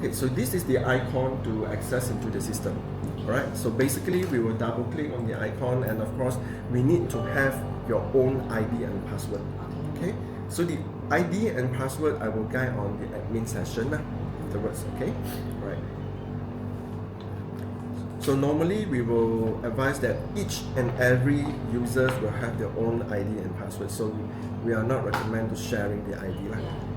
Okay, so this is the icon to access into the system. Alright, so basically we will double click on the icon, and of course we need to have your own ID and password. Okay, so the ID and password I will guide on the admin session afterwards. Okay, alright. So normally we will advise that each and every users will have their own ID and password. So we are not recommend to sharing the ID,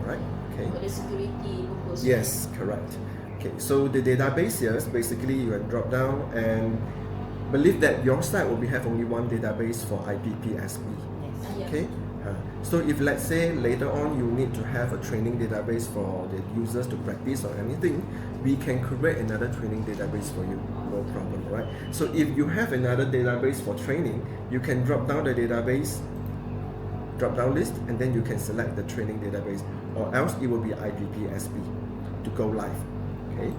right? Okay. For the security purpose. Yes, correct. Okay, so the database here, basically you can drop down and believe that your site will have only one database for IPPSB. Yes. Okay. So if let's say later on you need to have a training database for the users to practice or anything, we can create another training database for you, no problem, right? So if you have another database for training, you can drop down the database, drop down list, and then you can select the training database, or else it will be IPPSB to go live. Okay,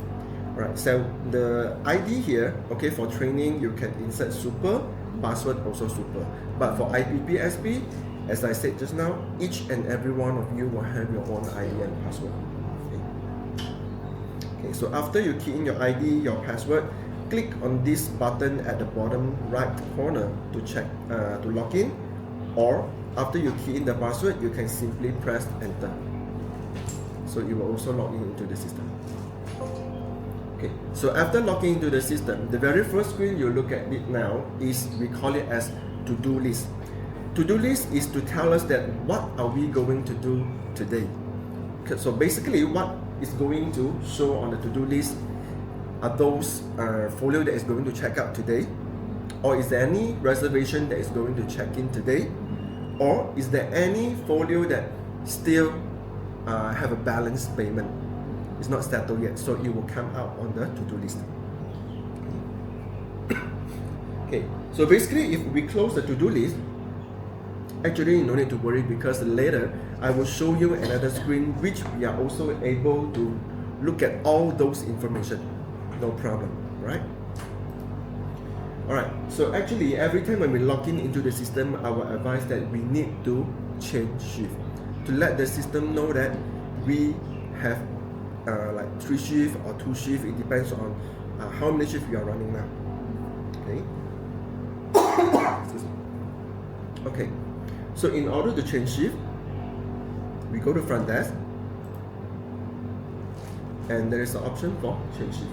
right. So the ID here, okay, for training you can insert super, password also super, but for IPPSB, as I said just now, each and every one of you will have your own ID and password. Okay, so after you key in your ID, your password, click on this button at the bottom right corner to check, to log in, or after you key in the password, you can simply press enter. So it will also log in into the system. Okay, so after logging into the system, the very first screen you look at it now is, we call it as to-do list. To-do list is to tell us that what are we going to do today. Okay, so basically what is going to show on the to-do list are those folio that is going to check out today, or is there any reservation that is going to check in today, or is there any folio that still have a balanced payment. It's not settled yet, so it will come out on the to-do list. Okay, so basically if we close the to-do list, actually you no need to worry, because later I will show you another screen which we are also able to look at all those information. No problem, right? Alright, so actually every time when we log in into the system, I will advise that we need to change shift to let the system know that we have like 3 shifts or 2 shifts. It depends on how many shifts we are running now. Okay. Okay. So in order to change shift, we go to Frontdesk, and there is an option for change shift.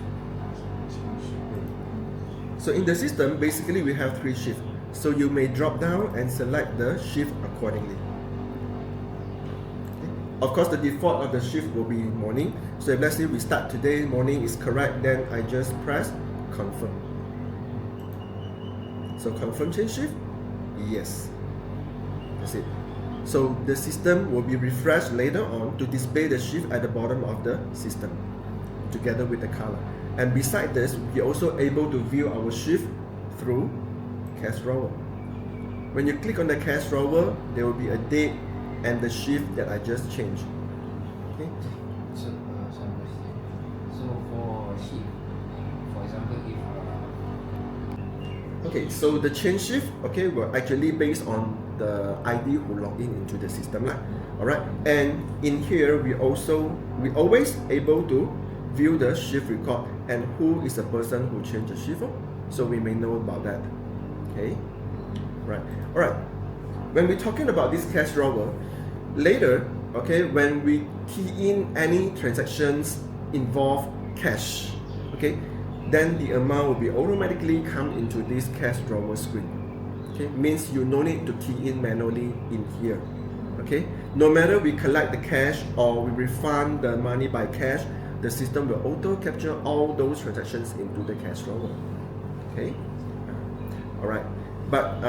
So in the system, basically we have 3 shifts. So you may drop down and select the shift accordingly. Okay. Of course, the default of the shift will be morning. So if let's say we start today, morning is correct, then I just press confirm. So confirm change shift? Yes. That's it. So the system will be refreshed later on to display the shift at the bottom of the system together with the color. And beside this, we are also able to view our shift through cash rower. When you click on the cash rower, there will be a date and the shift that I just changed. Okay. So for shift, for example, if okay, so the change shift, okay, were actually based on the ID who log in into the system, alright. And in here, we always able to view the shift record and who is the person who changed the shift, so we may know about that. Okay, right, alright. When we're talking about this cash rower, later, okay, when we key in any transactions involve cash, okay, then the amount will be automatically come into this cash drawer screen. Okay, means you no need to key in manually in here. Okay, no matter we collect the cash or we refund the money by cash, the system will auto capture all those transactions into the cash drawer. Okay, all right. But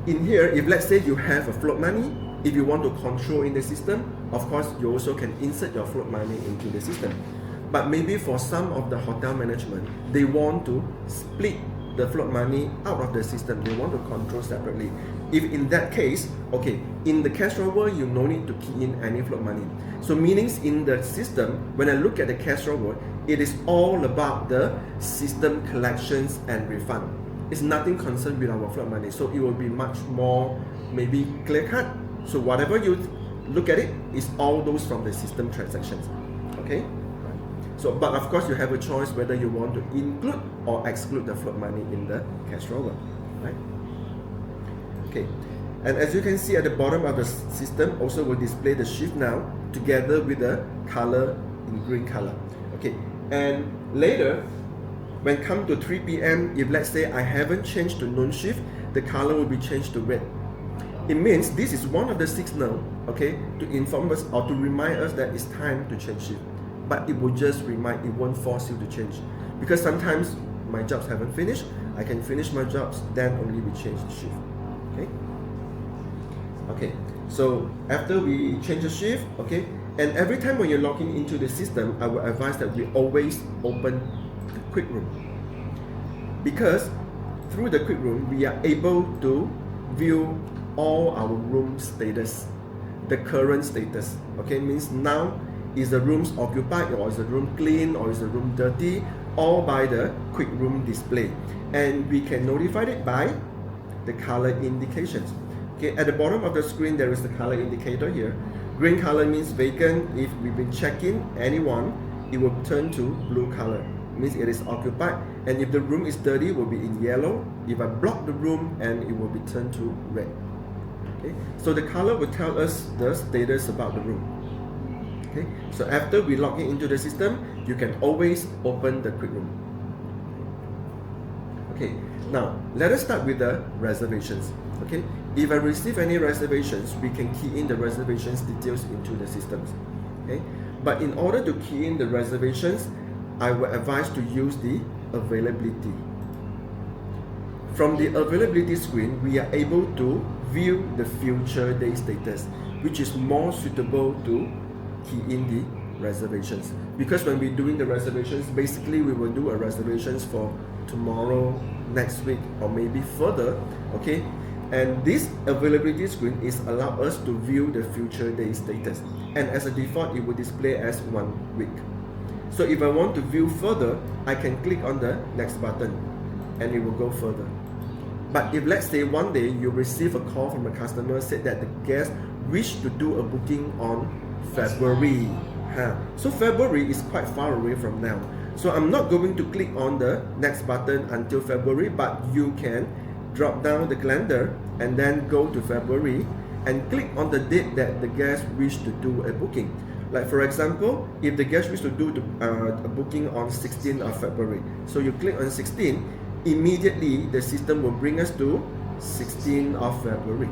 in here, if let's say you have a float money, if you want to control in the system, of course you also can insert your float money into the system. But maybe for some of the hotel management, they want to split the float money out of the system. They want to control separately. If in that case, okay, in the cash drawer, you no need to key in any float money. So meanings in the system, when I look at the cash drawer, it is all about the system collections and refund. It's nothing concerned with our float money. So it will be much more maybe clear cut. So whatever you look at it is all those from the system transactions. Okay. So So, but of course, you have a choice whether you want to include or exclude the float money in the cash drawer, right? Okay, and as you can see at the bottom of the system, also will display the shift now together with the color in green color. Okay, and later, when come to 3 p.m., if let's say I haven't changed to noon shift, the color will be changed to red. It means this is one of the signals, okay, to inform us or to remind us that it's time to change shift. But it will just remind, it won't force you to change. Because sometimes my jobs haven't finished, I can finish my jobs, then only we change the shift. Okay? Okay, so after we change the shift, okay, and every time when you're logging into the system, I will advise that we always open the quick room. Because through the quick room, we are able to view all our room status, the current status. Okay, means now is the rooms occupied, or is the room clean, or is the room dirty, all by the quick room display. And we can notify it by the color indications. Okay, at the bottom of the screen there is the color indicator here. Green color means vacant. If we've been checking anyone, it will turn to blue color, means it is occupied. And if the room is dirty, it will be in yellow. If I block the room, and it will be turned to red. Okay, so the color will tell us the status about the room. Okay, so after we log in into the system, you can always open the quick room. Okay, now let us start with the reservations. Okay, if I receive any reservations, we can key in the reservations details into the systems. Okay, but in order to key in the reservations, I will advise to use the availability. From the availability screen, we are able to view the future day status, which is more suitable to key in the reservations. Because when we're doing the reservations, basically we will do a reservations for tomorrow, next week, or maybe further. Okay, and this availability screen is allow us to view the future day status, and as a default, it will display as 1 week. So if I want to view further, I can click on the next button, and it will go further. But if let's say one day you receive a call from a customer said that the guest wish to do a booking on February. So February is quite far away from now. So I'm not going to click on the next button until February, but you can drop down the calendar and then go to February and click on the date that the guest wish to do a booking. Like for example, if the guest wish to do a booking on 16th of February, so you click on 16, immediately the system will bring us to 16th of February.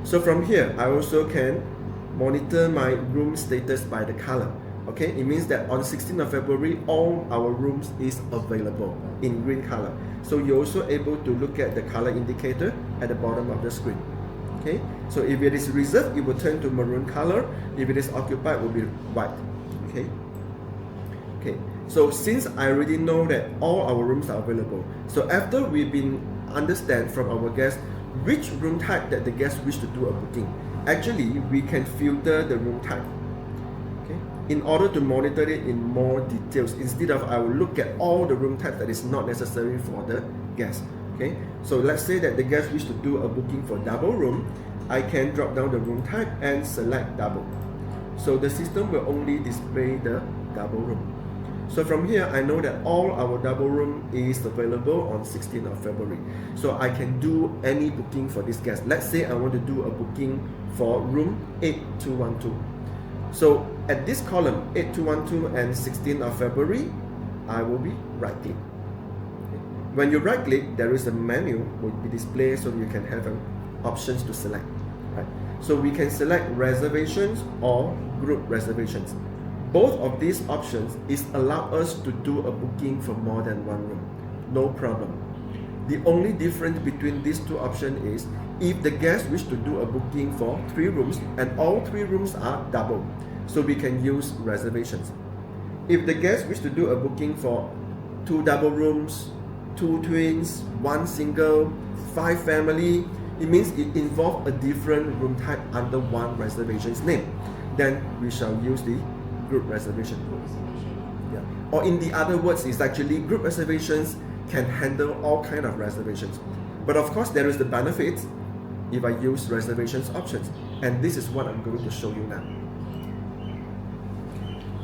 So from here, I also can monitor my room status by the color. Okay, it means that on 16th of February, all our rooms is available in green color. So you're also able to look at the color indicator at the bottom of the screen. Okay, so if it is reserved, it will turn to maroon color. If it is occupied, it will be white. Okay. Okay, so since I already know that all our rooms are available, so after we've been understand from our guests which room type that the guests wish to do a booking, actually we can filter the room type. Okay, in order to monitor it in more details, instead of I will look at all the room types that is not necessary for the guest. Okay, so let's say that the guest wish to do a booking for double room, I can drop down the room type and select double. So the system will only display the double room. So from here, I know that all our double room is available on 16th of February. So I can do any booking for this guest. Let's say I want to do a booking for room 8212. So at this column, 8212 and 16th of February, I will be right click. When you right click, there is a menu will be displayed, so you can have options to select. Right? So we can select reservations or group reservations. Both of these options is allow us to do a booking for more than one room. No problem. The only difference between these two options is if the guest wish to do a booking for 3 rooms and all 3 rooms are double, so we can use reservations. If the guest wish to do a booking for 2 double rooms, 2 twins, 1 single, 5 family, it means it involves a different room type under one reservation's name. Then we shall use the group reservation. Yeah. Or in the other words, it's actually group reservations can handle all kind of reservations. But of course, there is the benefits if I use reservations options. And this is what I'm going to show you now.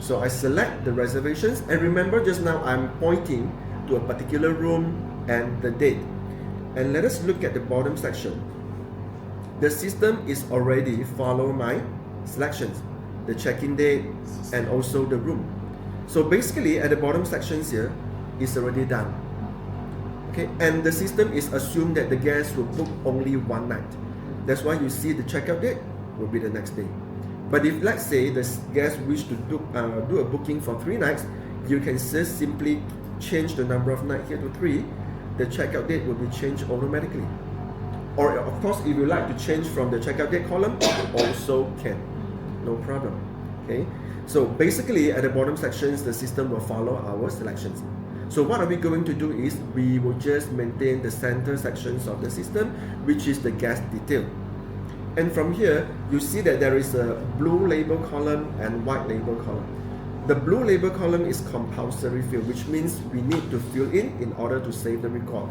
So I select the reservations, and remember just now I'm pointing to a particular room and the date. And let us look at the bottom section. The system is already follow my selections, the check-in date and also the room. So basically at the bottom sections here, it's already done. Okay, and the system is assumed that the guest will book only one night. That's why you see the checkout date will be the next day. But if let's say the guest wish to do a booking for 3 nights, you can just simply change the number of nights here to 3. The checkout date will be changed automatically. Or of course, if you like to change from the checkout date column, you also can, no problem. Okay, so basically at the bottom sections, the system will follow our selections. So what are we going to do is we will just maintain the center sections of the system, which is the guest detail. And from here, you see that there is a blue label column and white label column. The blue label column is compulsory field, which means we need to fill in order to save the record.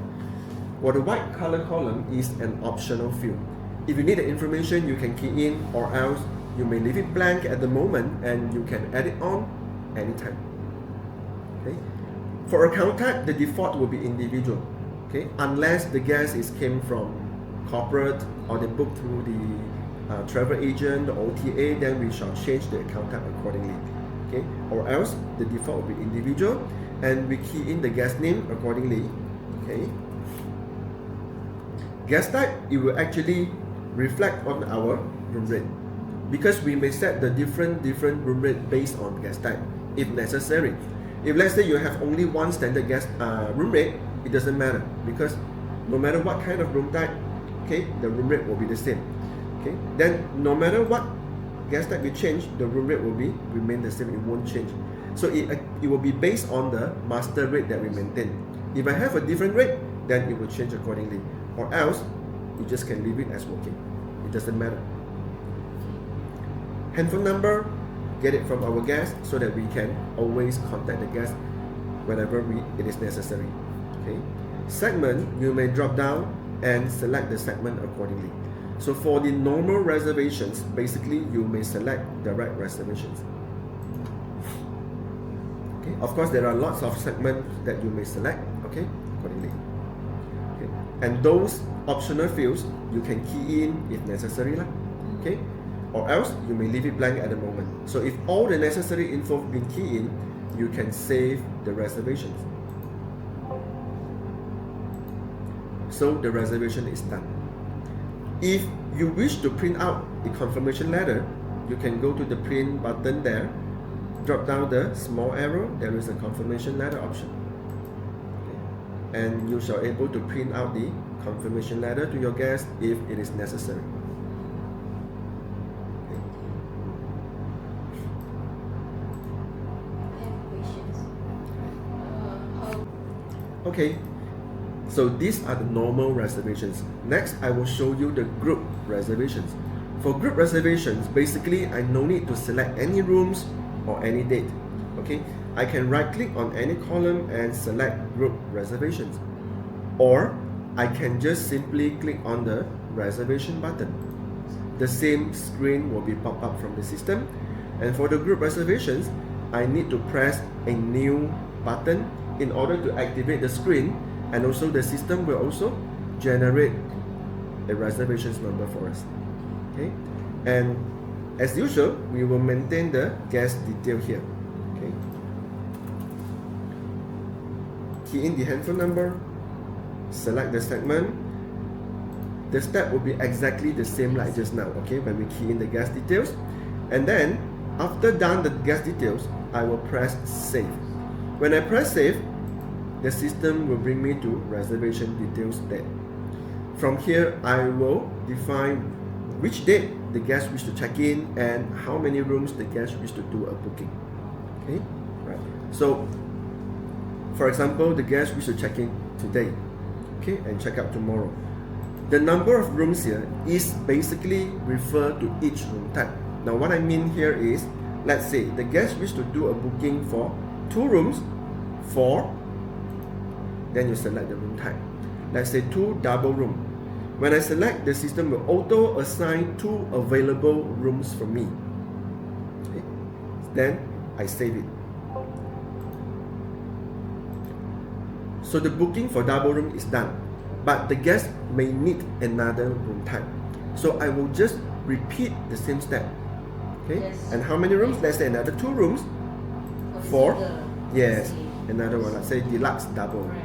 While the white color column is an optional field. If you need the information, you can key in, or else you may leave it blank at the moment and you can add it on anytime. Okay. For account type, the default will be individual. Okay, unless the guest came from corporate or they booked through the travel agent or OTA, then we shall change the account type accordingly. Okay, or else the default will be individual, and we key in the guest name accordingly. Okay, guest type, it will actually reflect on our room rate, because we may set the different room rate based on guest type if necessary. If let's say you have only one standard guest room rate, it doesn't matter, because no matter what kind of room type, okay, the room rate will be the same. Okay, then no matter what guest type you change, the room rate will remain the same. It won't change. So it will be based on the master rate that we maintain. If I have a different rate, then it will change accordingly. Or else, you just can leave it as working. It doesn't matter. Handphone number, get it from our guest so that we can always contact the guest whenever it is necessary. Okay. Segment, you may drop down and select the segment accordingly. So for the normal reservations, basically you may select direct reservations. Okay. Of course, there are lots of segments that you may select, okay, accordingly. Okay. And those optional fields you can key in if necessary, okay, or else you may leave it blank at the moment. So if all the necessary info have been keyed in, you can save the reservations. So the reservation is done. If you wish to print out the confirmation letter, you can go to the print button there, drop down the small arrow, there is a confirmation letter option. Okay. And you shall able to print out the confirmation letter to your guest if it is necessary. I have questions. How Okay, so these are the normal reservations. Next, I will show you the group reservations. For group reservations, basically I no need to select any rooms or any date. Okay, I can right click on any column and select group reservations, or I can just simply click on the reservation button. The same screen will be popped up from the system. And for the group reservations, I need to press a new button in order to activate the screen, and also the system will also generate a reservations number for us. Okay, and as usual, we will maintain the guest detail here. Okay, key in the handphone number, select the segment. The step will be exactly the same like just now. Okay, when we key in the guest details, and then after done the guest details, I will press save. When I press save, the system will bring me to reservation details there. From here, I will define which date the guest wish to check in and how many rooms the guest wish to do a booking. Okay, right. So, for example, the guest wish to check in today, okay, and check out tomorrow. The number of rooms here is basically refer to each room type. Now, what I mean here is, let's say the guest wish to do a booking for 2 rooms, 4. Then you select the room type. Let's say 2 double room. When I select, the system will auto assign 2 available rooms for me. Okay. Then I save it. So the booking for double room is done, but the guest may need another room type. So I will just repeat the same step. Okay? Yes. And how many rooms? Let's say another 2 rooms. For 4. single. Yes. See. Another one. Let's say deluxe double. Right.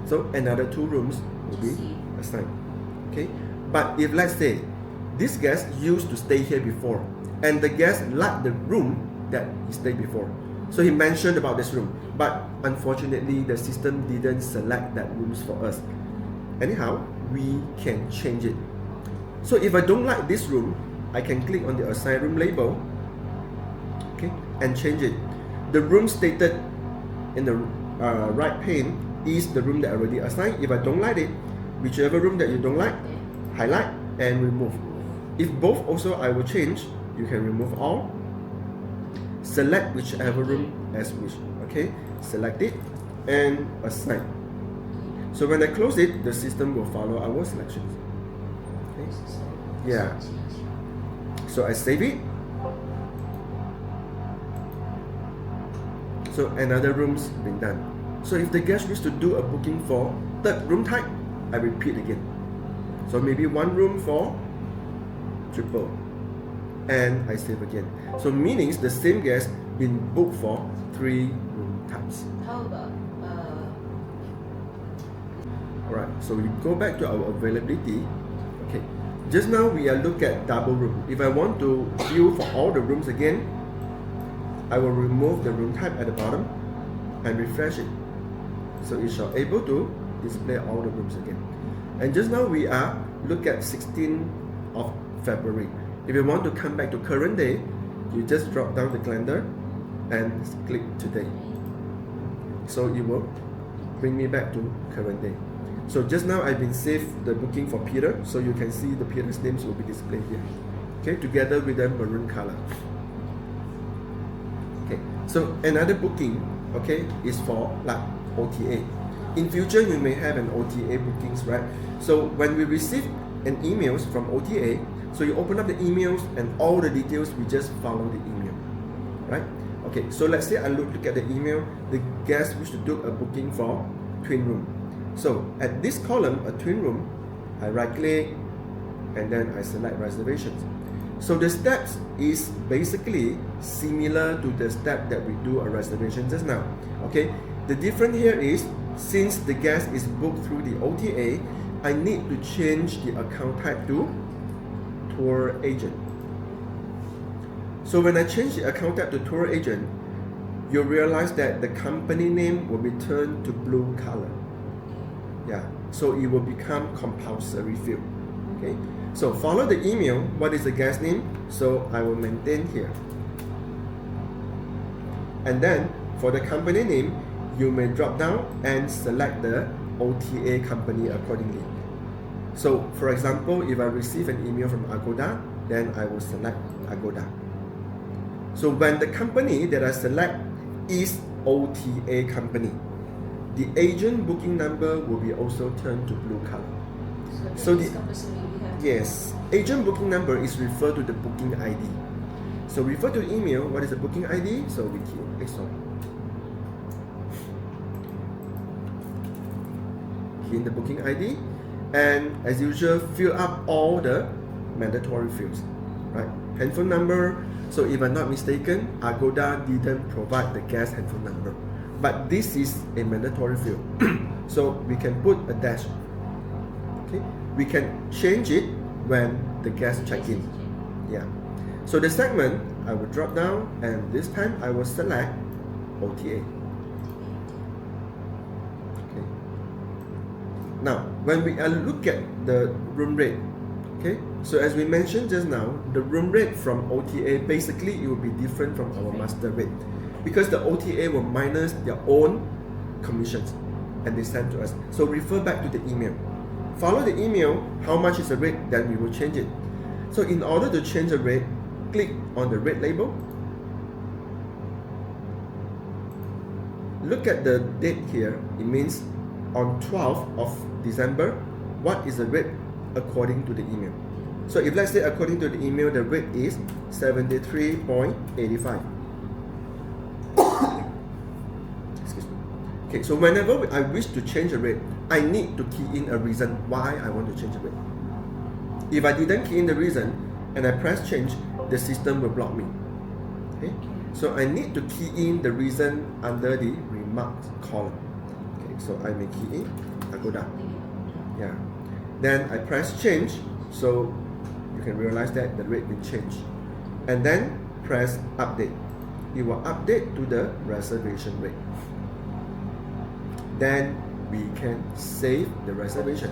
So another 2 rooms will be See. assigned. Okay? But if let's say this guest used to stay here before, and the guest liked the room that he stayed before, so he mentioned about this room, but unfortunately the system didn't select that rooms for us. Anyhow, we can change it. So if I don't like this room, I can click on the assign room label, okay, and change it. The room stated in the right pane is the room that I already assigned. If I don't like it, whichever room that you don't like, highlight and remove. If both also I will change, you can remove all. Select whichever room as wish. Okay, select it and assign. So when I close it, the system will follow our selections. Okay. Yeah. So I save it. So another room's been done. So if the guest wish to do a booking for third room type, I repeat again. So maybe 1 room for triple, and I save again. So meaning the same guest been booked for 3 room types. How about Alright, so we go back to our availability. Okay, just now we are look at double room. If I want to view for all the rooms again, I will remove the room type at the bottom and refresh it. So it shall able to display all the rooms again. And just now we are look at 16th of February. If you want to come back to current day, you just drop down the calendar and click today. So it will bring me back to current day. So just now I've been saved the booking for Peter, so you can see the Peter's names will be displayed here. Okay, together with the maroon color. Okay, so another booking, okay, is for like OTA. In future, you may have an OTA bookings, right? So when we receive an emails from OTA, so you open up the emails and all the details, we just follow the email, right? Okay, so let's say I look at the email, the guest wish to do a booking for twin room. So at this column, a twin room, I right click and then I select reservations. So the steps is basically similar to the step that we do a reservation just now. Okay, the difference here is since the guest is booked through the OTA, I need to change the account type to tour agent. So when I change the account type to tour agent, you'll realize that the company name will be turned to blue color. Yeah, so it will become compulsory field. Okay, so follow the email. What is the guest name? So I will maintain here. And then for the company name, you may drop down and select the OTA company accordingly. So for example, if I receive an email from Agoda, then I will select Agoda. So when the company that I select is OTA company, the agent booking number will be also turned to blue color. So the yes, agent booking number is referred to the booking ID. So refer to email, what is the booking ID? So we key in the booking ID, and as usual, fill up all the mandatory fields, right? Handphone number. So if I'm not mistaken, Agoda didn't provide the guest handphone number, but this is a mandatory field. So we can put a dash. Okay, we can change it when the guest check in. Yeah. So the segment, I will drop down, and this time I will select OTA. Okay. Now, when we look at the room rate, okay, so as we mentioned just now, the room rate from OTA, basically it will be different from our master rate, because the OTA will minus their own commissions and they send to us. So refer back to the email. Follow the email, how much is the rate, then we will change it. So in order to change the rate, click on the rate label. Look at the date here. It means on 12th of December, what is the rate according to the email? So if let's say according to the email, the rate is 73.85. Okay, so whenever I wish to change a rate, I need to key in a reason why I want to change a rate. If I didn't key in the reason and I press change, the system will block me. Okay, so I need to key in the reason under the remarks column. Okay, so I may key in, I go down. Yeah. Then I press change, so you can realize that the rate will change. And then press update. It will update to the reservation rate. Then we can save the reservation.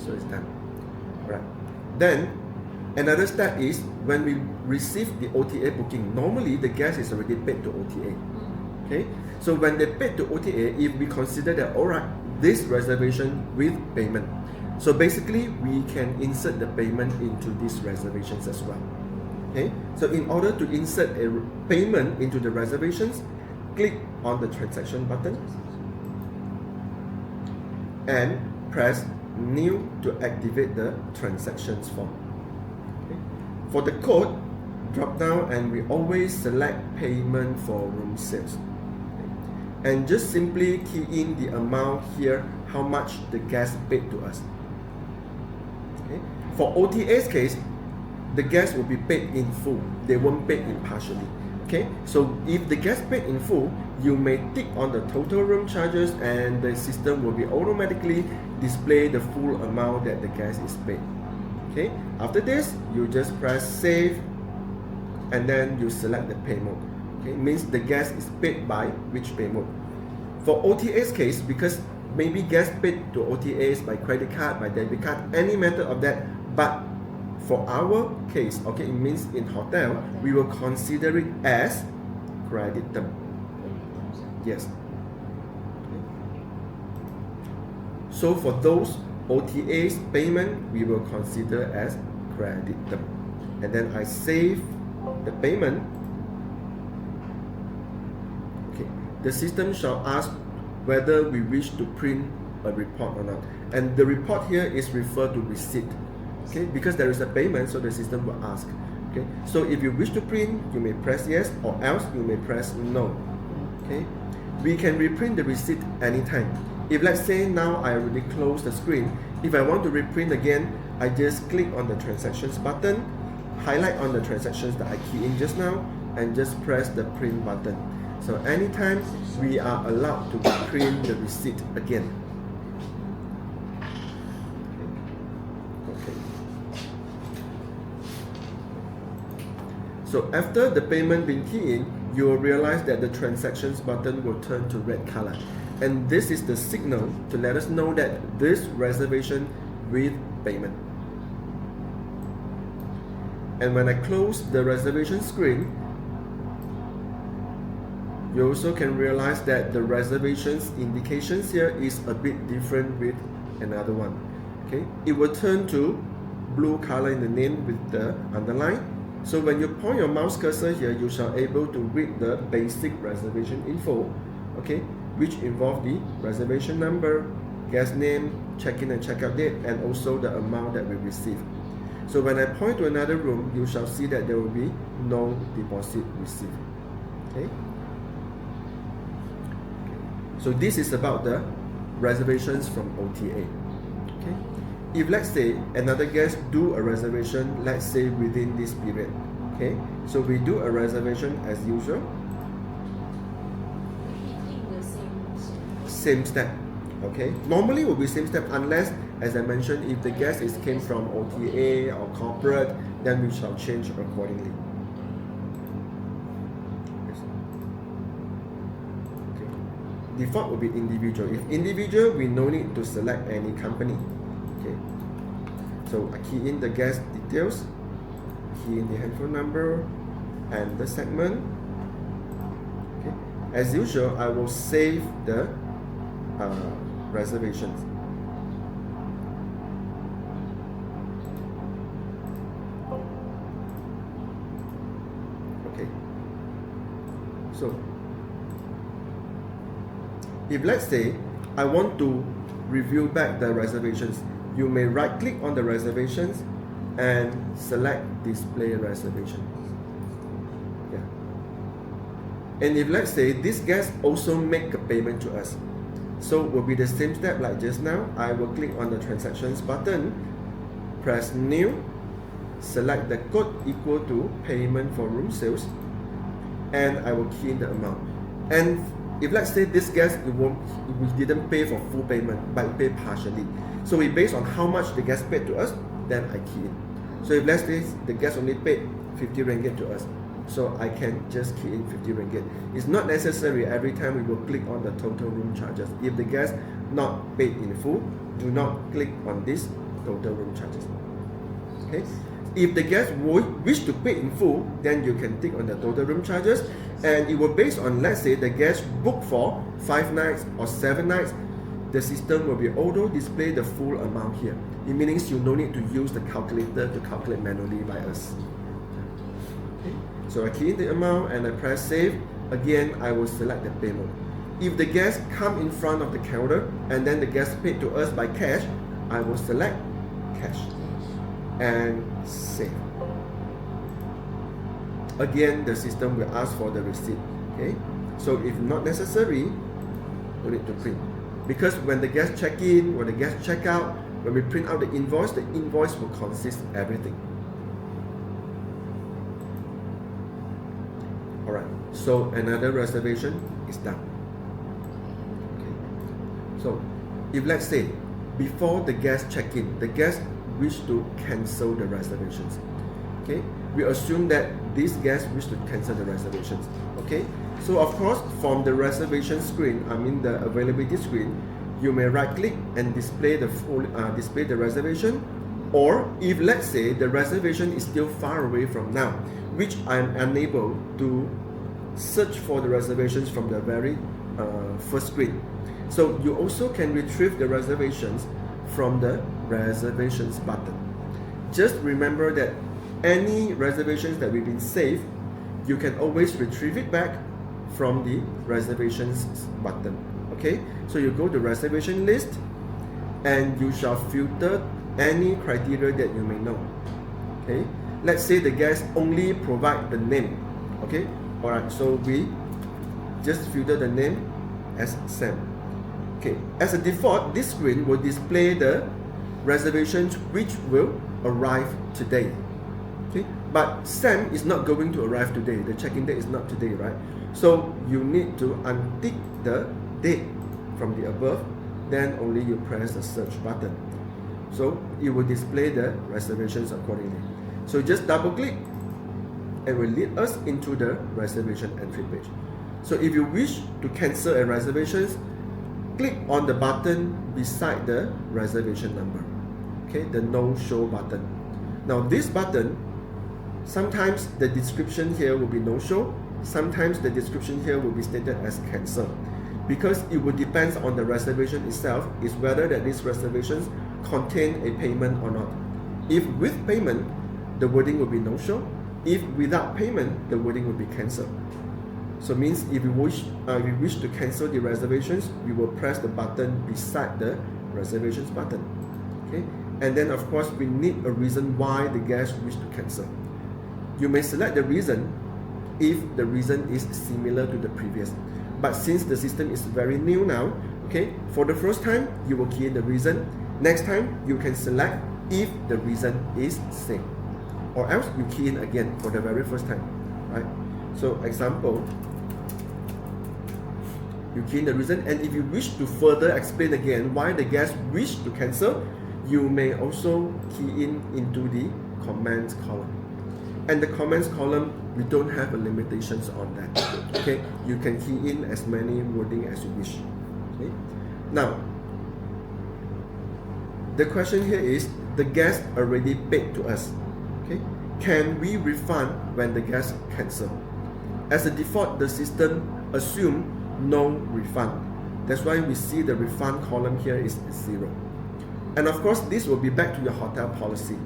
So it's done. Right. Then another step is when we receive the OTA booking, normally the guest is already paid to OTA. Okay, so when they paid to OTA, if we consider that, all right, this reservation with payment, so basically we can insert the payment into these reservations as well. Okay, so in order to insert a payment into the reservations, click on the transaction button and press new to activate the transactions form. Okay. For the code, drop down and we always select payment for room sales. Okay. And just simply key in the amount here, how much the guest paid to us. Okay. For OTA's case, the guest will be paid in full. They won't pay in partially. Okay, so if the guest paid in full, you may tick on the total room charges and the system will be automatically display the full amount that the guest is paid. Okay, after this, you just press save and then you select the pay mode. Okay, it means the guest is paid by which pay mode. For OTA's case, because maybe guest paid to OTAs by credit card, by debit card, any method of that, but for our case, okay, it means in hotel, we will consider it as credit term. Yes. Okay. So for those OTAs payment, we will consider as credit term. And then I save the payment. Okay. The system shall ask whether we wish to print a report or not. And the report here is referred to receipt. Okay, because there is a payment, so the system will ask. Okay, so if you wish to print, you may press yes, or else you may press no. Okay, we can reprint the receipt anytime. If let's say now I already closed the screen, if I want to reprint again, I just click on the transactions button, highlight on the transactions that I key in just now, and just press the print button. So anytime we are allowed to print the receipt again. So after the payment being keyed in, you will realize that the transactions button will turn to red color. And this is the signal to let us know that this reservation with payment. And when I close the reservation screen, you also can realize that the reservations indications here is a bit different with another one. Okay, it will turn to blue color in the name with the underline. So when you point your mouse cursor here, you shall able to read the basic reservation info, okay, which involve the reservation number, guest name, check-in and check-out date, and also the amount that we receive. So when I point to another room, you shall see that there will be no deposit received. Okay. So this is about the reservations from OTA. Okay. If let's say another guest do a reservation, let's say within this period, okay, so we do a reservation as usual, same step, okay, normally will be same step unless, as I mentioned, if the guest came from OTA or corporate, then we shall change accordingly. Okay. Default will be individual. If individual, we no need to select any company. Okay. So I key in the guest details, key in the handphone number and the segment. Okay. As usual, I will save the reservations. Okay. So if let's say I want to review back the reservations, you may right click on the reservations and select display reservations. Yeah. And if let's say this guest also make a payment to us, so will be the same step like just now. I will click on the transactions button, press new, select the code equal to payment for room sales, and I will key in the amount. And if let's say this guest we didn't pay for full payment, but we pay partially, so we based on how much the guest paid to us, then I key in. So if let's say the guest only paid 50 ringgit to us, so I can just key in 50 ringgit. It's not necessary every time we will click on the total room charges. If the guest not paid in full, do not click on this total room charges. Okay. If the guest wish to pay in full, then you can tick on the total room charges, and it will based on, let's say the guest booked for 5 nights or 7 nights, the system will be auto display the full amount here. It means you no need to use the calculator to calculate manually by us. Okay. So I key in the amount and I press save. Again, I will select the payment. If the guest come in front of the counter and then the guest paid to us by cash, I will select cash and save. Again, the system will ask for the receipt. Okay, so if not necessary, no need to print, because when the guest check in, when the guest check out, when we print out the invoice will consist everything. Alright, so another reservation is done. Okay. So if let's say before the guest check in, the guest wish to cancel the reservations. Okay, we assume that this guest wish to cancel the reservations. Okay, so of course from the reservation screen, I mean the availability screen, you may right click and display the display the reservation, or if let's say the reservation is still far away from now, which I'm unable to search for the reservations from the very first screen. So you also can retrieve the reservations from the reservations button. Just remember that any reservations that we've been saved, you can always retrieve it back from the reservations button. Okay, so you go to reservation list and you shall filter any criteria that you may know. Okay, let's say the guest only provide the name. Okay, alright, so we just filter the name as Sam. Okay, as a default, this screen will display the reservations which will arrive today. Okay, but Sam is not going to arrive today. The check-in date is not today, right? So you need to untick the date from the above, then only you press the search button. So it will display the reservations accordingly. So just double click and will lead us into the reservation entry page. So if you wish to cancel a reservation, click on the button beside the reservation number. Okay, the no show button. Now this button, sometimes the description here will be no show, sometimes the description here will be stated as cancel, because it will depend on the reservation itself, is whether that these reservations contain a payment or not. If with payment, the wording will be no show. If without payment, the wording will be cancel. So means if we wish to cancel the reservations, we will press the button beside the reservations button. Okay, and then of course we need a reason why the guest wish to cancel. You may select the reason if the reason is similar to the previous. But since the system is very new now, okay, for the first time you will key in the reason. Next time you can select if the reason is same, or else you key in again for the very first time, right? So example, you key in the reason, and if you wish to further explain again why the guest wish to cancel, you may also key in into the comments column. And the comments column, we don't have a limitations on that. Okay, you can key in as many wording as you wish. Okay, now the question here is, the guest already paid to us. Okay, can we refund when the guest cancel? As a default, the system assume no refund. That's why we see the refund column here is 0. And of course, this will be back to your hotel policy.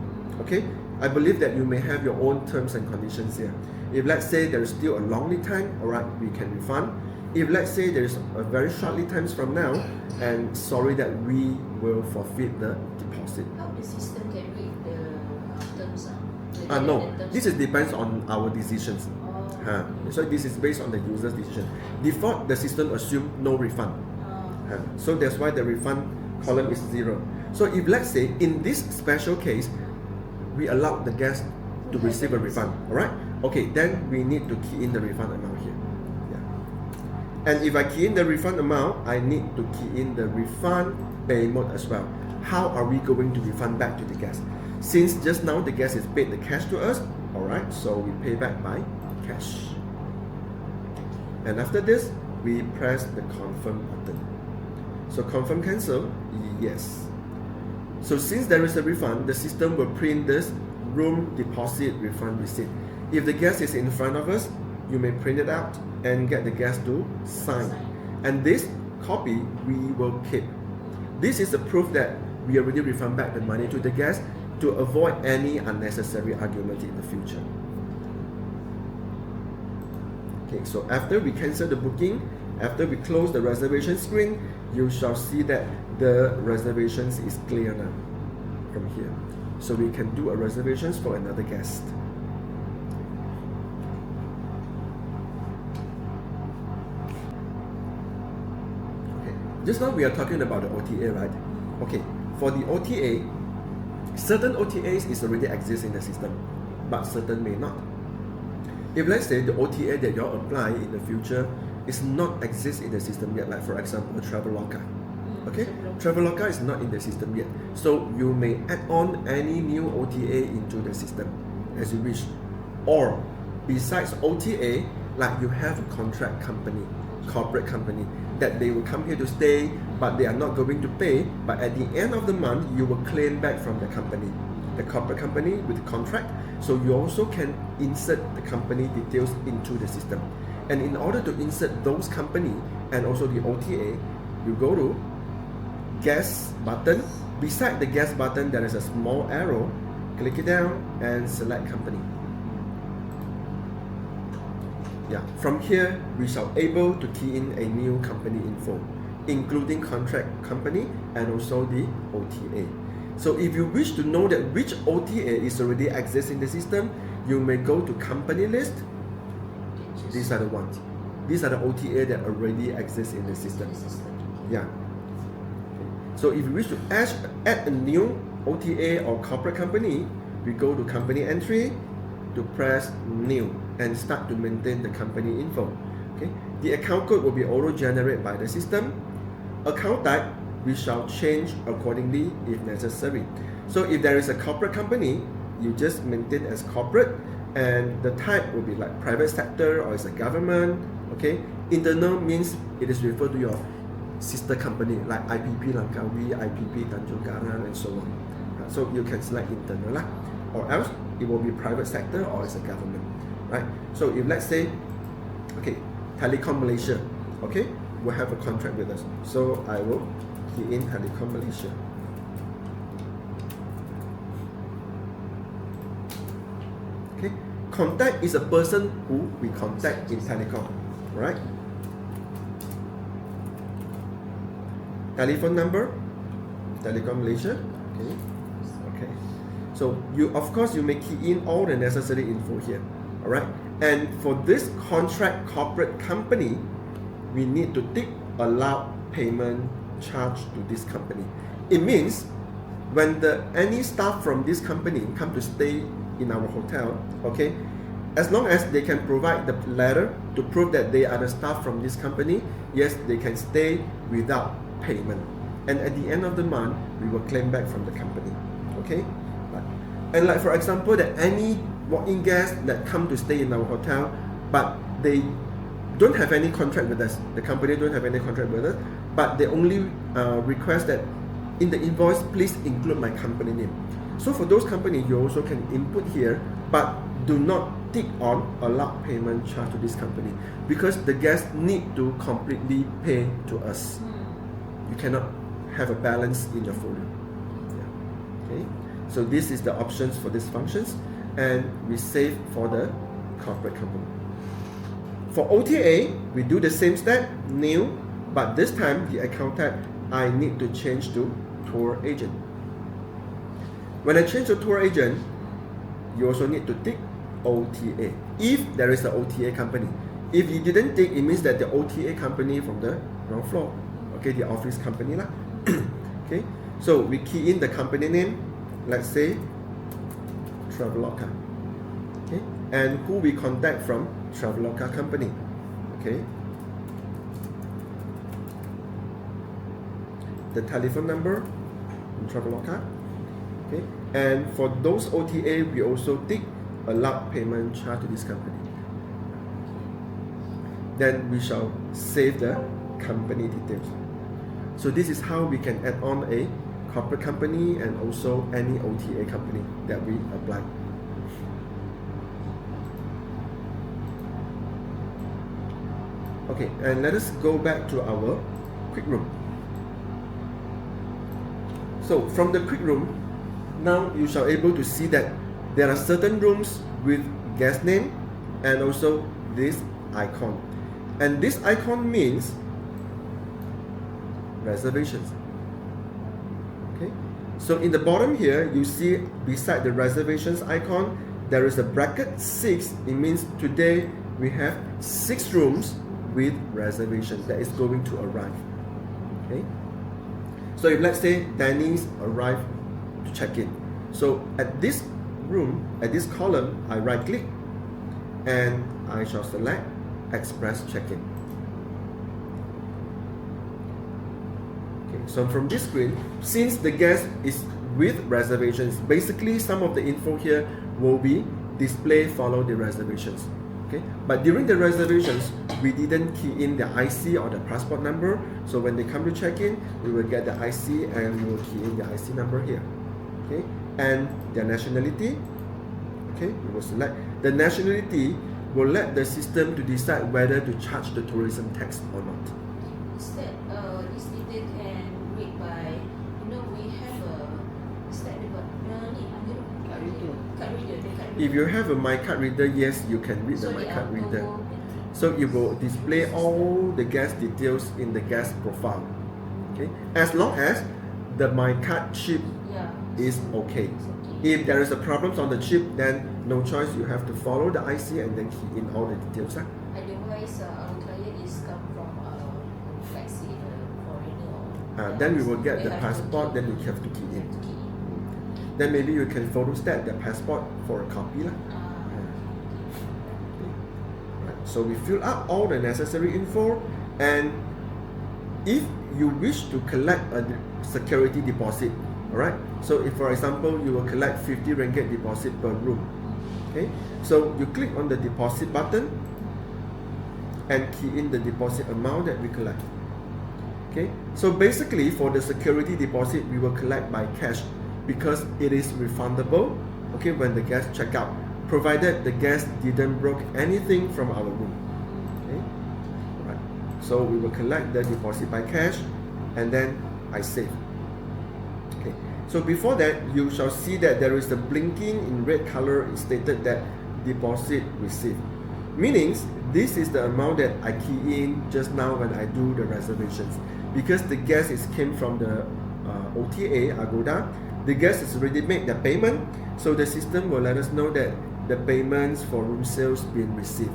Okay, I believe that you may have your own terms and conditions here. If let's say there is still a long lead time, alright, we can refund. If let's say there is a very short lead times from now, and sorry that we will forfeit the deposit. How the system can read the terms? No, this is depends on our decisions. Oh. So this is based on the user's decision. Default, the system assumes no refund. So that's why the refund column is 0. So if let's say in this special case, we allow the guest to receive a refund, alright? Okay, then we need to key in the refund amount here. Yeah. And if I key in the refund amount, I need to key in the refund pay mode as well. How are we going to refund back to the guest? Since just now the guest has paid the cash to us, alright, so we pay back by cash. And after this, we press the confirm button. So confirm cancel, yes. So since there is a refund, the system will print this room deposit refund receipt. If the guest is in front of us, you may print it out and get the guest to sign. And this copy we will keep. This is a proof that we already refund back the money to the guest to avoid any unnecessary argument in the future. Okay, so after we cancel the booking, after we close the reservation screen, you shall see that the reservations is clear now from here. So we can do a reservations for another guest. Okay, just now we are talking about the OTA, right? Okay, for the OTA, certain OTAs is already exist in the system, but certain may not. If let's say the OTA that you apply in the future is not exist in the system yet, like for example Traveloka. Okay, Traveloka is not in the system yet, so you may add on any new OTA into the system as you wish. Or besides OTA, like you have a contract company, corporate company, that they will come here to stay, but they are not going to pay, but at the end of the month you will claim back from the company, the corporate company with the contract. So you also can insert the company details into the system. And in order to insert those company and also the OTA, you go to guest button. Beside the guest button, there is a small arrow. Click it down and select company. Yeah, from here we shall able to key in a new company info, including contract company and also the OTA. So if you wish to know that which OTA is already exist in the system, you may go to company list. These are the ones. These are the OTA that already exist in the system. Yeah. So if you wish to add a new OTA or corporate company, we go to company entry to press new and start to maintain the company info. Okay. The account code will be auto-generated by the system. Account type, we shall change accordingly if necessary. So if there is a corporate company, you just maintain as corporate, and the type will be like private sector or it's a government. Okay, internal means it is referred to your sister company like IPP Langkawi, IPP Tanjung Karang, and so on. So you can select internal lah, or else it will be private sector or it's a government, right? So if let's say, okay, Telecom Malaysia, okay, will have a contract with us. So I will key in Telecom Malaysia. Okay, contact is a person who we contact in telecom, right? Telephone number, Telecom Malaysia. Okay, okay. So you, of course, you may key in all the necessary info here, all right? And for this contract corporate company, we need to tick allow payment charge to this company. It means when any staff from this company come to stay in our hotel, okay, as long as they can provide the letter to prove that they are the staff from this company, yes, they can stay without payment. And at the end of the month, we will claim back from the company, okay? And like for example, that any walk-in guests that come to stay in our hotel, but they don't have any contract with us, the company don't have any contract with us, but they only request that in the invoice, please include my company name. So for those companies, you also can input here, but do not tick on allow payment charge to this company, because the guests need to completely pay to us. You cannot have a balance in your folio. Yeah. Okay. So this is the options for these functions, and we save for the corporate company. For OTA, we do the same step, new, but this time the account type I need to change to tour agent. When I change to tour agent, you also need to tick OTA. If there is an OTA company. If you didn't tick, it means that the OTA company from the ground floor. Okay, the office company lah. Okay, so we key in the company name. Let's say Traveloka. Okay, and who we contact from Traveloka company. Okay, the telephone number from Traveloka. Okay, and for those OTA, we also tick allow payment charge to this company. Then we shall save the company details. So this is how we can add on a corporate company and also any OTA company that we apply. Okay, and let us go back to our quick room. So from the quick room, now you shall able to see that there are certain rooms with guest name and also this icon. And this icon means reservations. Okay, so in the bottom here, you see beside the reservations icon, there is a bracket 6. It means today we have 6 rooms with reservation that is going to arrive. Okay, so if let's say Danny's arrived to check in, so at this room, at this column, I right click and I shall select Express check-in. Okay, so from this screen, since the guest is with reservations, basically some of the info here will be display follow the reservations. Okay, but during the reservations, we didn't key in the IC or the passport number. So when they come to check in, we will get the IC and we will key in the IC number here. Okay, and their nationality. Okay, we will select the nationality. Will let the system to decide whether to charge the tourism tax or not. Is that this detail can read by, we have a, is that the Card reader. Card reader, the card reader. If you have a My Card reader, yes, you can read the So My the Card reader. auto- So it will display all the guest details in the guest profile. Okay, as long as the My Card chip Yeah. is okay. It's okay. If there is a problem on the chip, then no choice, you have to follow the IC and then key in all the details. Otherwise, our client is come from, let's say, foreigner or. Then we will get They the have to passport, key- then you have to key in. have to key in. Then maybe you can photostat the passport for a copy. Right. So we fill up all the necessary info, and if you wish to collect a security deposit, alright, so if for example you will collect 50 ringgit deposit per room, okay, so you click on the deposit button and key in the deposit amount that we collect. Okay, so basically for the security deposit we will collect by cash because it is refundable, okay, when the guest check out, provided the guest didn't broke anything from our room. Okay, alright, so we will collect the deposit by cash and then I save. Okay, so before that you shall see that there is a blinking in red color. It stated that deposit received, meaning this is the amount that I key in just now when I do the reservations. Because the guest came from the OTA Agoda, the guest has already made the payment, so the system will let us know that the payments for room sales been received.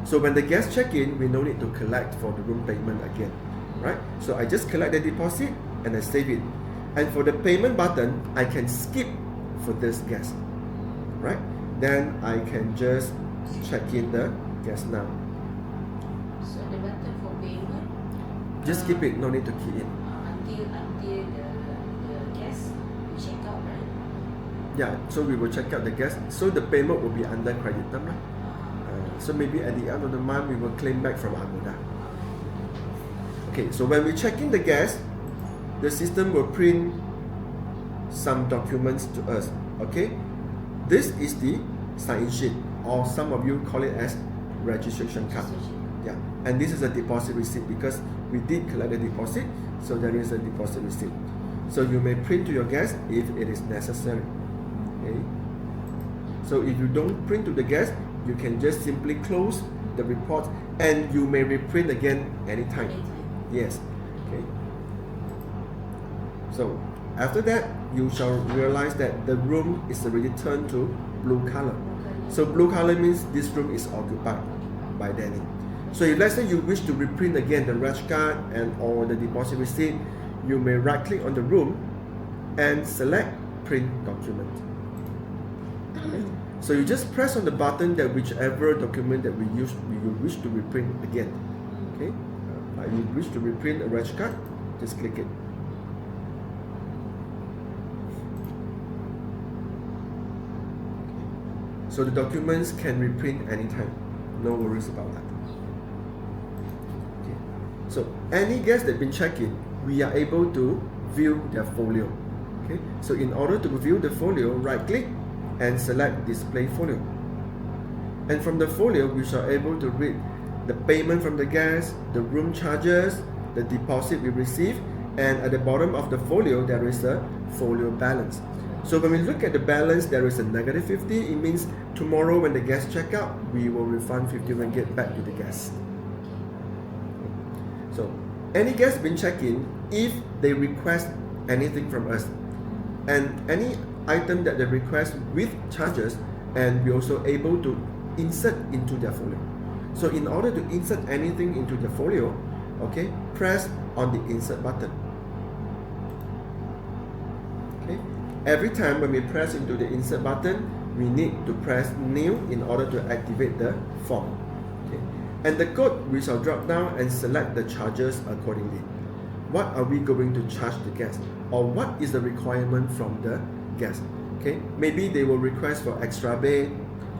So when the guests check in, we no need to collect for the room payment again, right? So I just collect the deposit and I save it. And for the payment button, I can skip for this guest, right? Then I can just check in the guest now. So the button for payment. Just skip it, no need to key in. Until the guest will check out, right? Yeah, so we will check out the guest. So the payment will be under credit term, right? So maybe at the end of the month, we will claim back from Agoda. Okay, so when we check in the guest, the system will print some documents to us. Okay, this is the sign-in sheet, or some of you call it as registration card. Yeah, and this is a deposit receipt because we did collect the deposit, so there is a deposit receipt. So you may print to your guest if it is necessary. Okay. So if you don't print to the guest, you can just simply close the report, and you may reprint again anytime. Yes. Okay. So after that, you shall realize that the room is already turned to blue color. So blue color means this room is occupied by Danny. So if let's say you wish to reprint again the reg card and or the deposit receipt, you may right click on the room and select print document. Okay. So you just press on the button that whichever document that you wish to reprint again. Okay. You wish to reprint a reg card, just click it. So the documents can reprint anytime. No worries about that. Okay. So any guest that been checked in, we are able to view their folio. Okay. So in order to view the folio, right click and select display folio. And from the folio, we shall able to read the payment from the guest, the room charges, the deposit we receive, and at the bottom of the folio there is a folio balance. So when we look at the balance, there is a negative 50. It means tomorrow when the guests check out, we will refund 50 ringgit back to the guest. So any guest been checked in, if they request anything from us, and any item that they request with charges, and we also able to insert into their folio. So in order to insert anything into the folio, okay, press on the insert button. Okay. Every time when we press into the insert button, we need to press new in order to activate the form. Okay. And the code, we shall drop down and select the charges accordingly. What are we going to charge the guest, or what is the requirement from the guest? Okay. Maybe they will request for extra bed,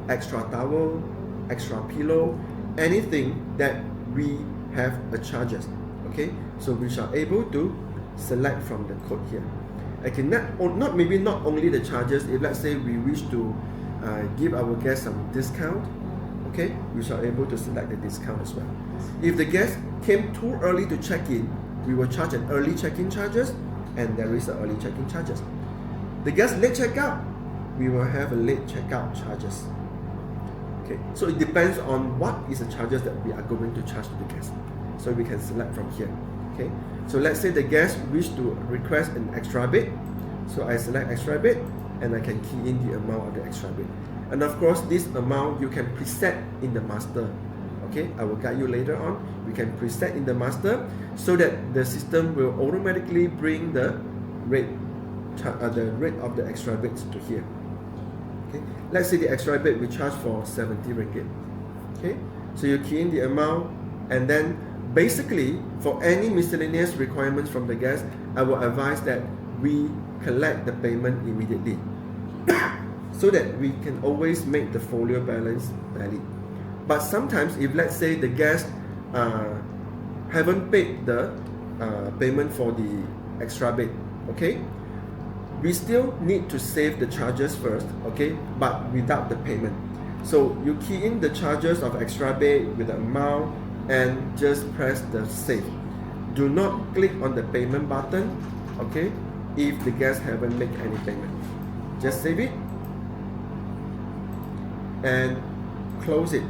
extra towel, extra pillow, anything that we have a charges. Okay, so we shall able to select from the code here. Okay, not only the charges. If let's say we wish to give our guests some discount, okay, we shall able to select the discount as well. If the guest came too early to check in, we will charge an early check-in charges, and there is an early check-in charges. The guest late checkout, we will have a late checkout charges. Okay, so it depends on what is the charges that we are going to charge to the guest. So we can select from here. Okay, so let's say the guest wish to request an extra bed. So I select extra bed and I can key in the amount of the extra bed. And of course, this amount you can preset in the master. Okay, I will guide you later on. We can preset in the master so that the system will automatically bring the rate of the extra beds to here. Okay. Let's say the extra bed we charge for 70 ringgit. Okay, so you key in the amount, and then basically for any miscellaneous requirements from the guest, I will advise that we collect the payment immediately so that we can always make the folio balance valid. But sometimes if let's say the guest haven't paid the payment for the extra bed, okay, we still need to save the charges first, okay, but without the payment. So you key in the charges of extra bed with the amount and just press the save. Do not click on the payment button, okay, if the guest haven't made any payment. Just save it and close it.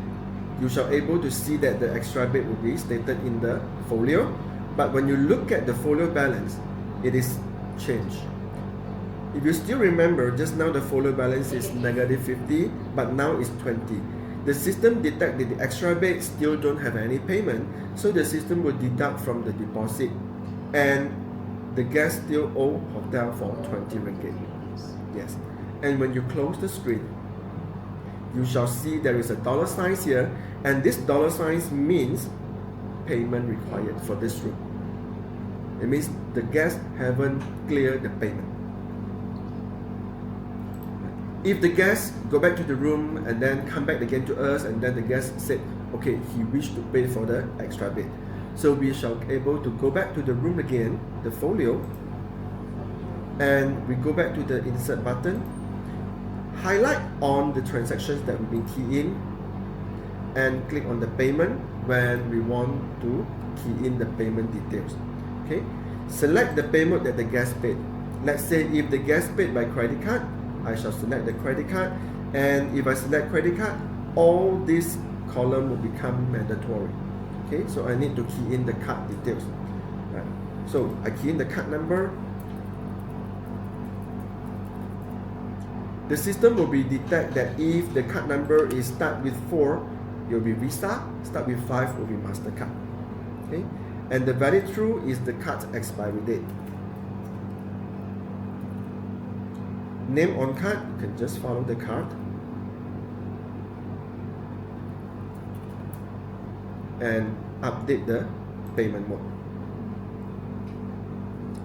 You shall able to see that the extra bed will be stated in the folio, but when you look at the folio balance, it is changed. If you still remember, just now the folio balance is negative 50, but now it's 20. The system detects that the extra bed still don't have any payment, so the system will deduct from the deposit, and the guest still owe hotel for 20 ringgit. Yes, and when you close the screen, you shall see there is a dollar sign here, and this dollar sign means payment required for this room. It means the guest haven't cleared the payment. If the guest go back to the room and then come back again to us, and then the guest said, okay, he wished to pay for the extra bed, so we shall able to go back to the room again, the folio, and we go back to the insert button, highlight on the transactions that we've been key in, and click on the payment when we want to key in the payment details. Okay, select the payment that the guest paid. Let's say if the guest paid by credit card, I shall select the credit card, and if I select credit card, all this column will become mandatory. Okay, so I need to key in the card details. Right. So I key in the card number, the system will be detect that if the card number is start with 4, it will be Visa, start with 5 will be MasterCard. Okay, and the valid true is the card's expiry date. Name on card, you can just follow the card. And update the payment mode.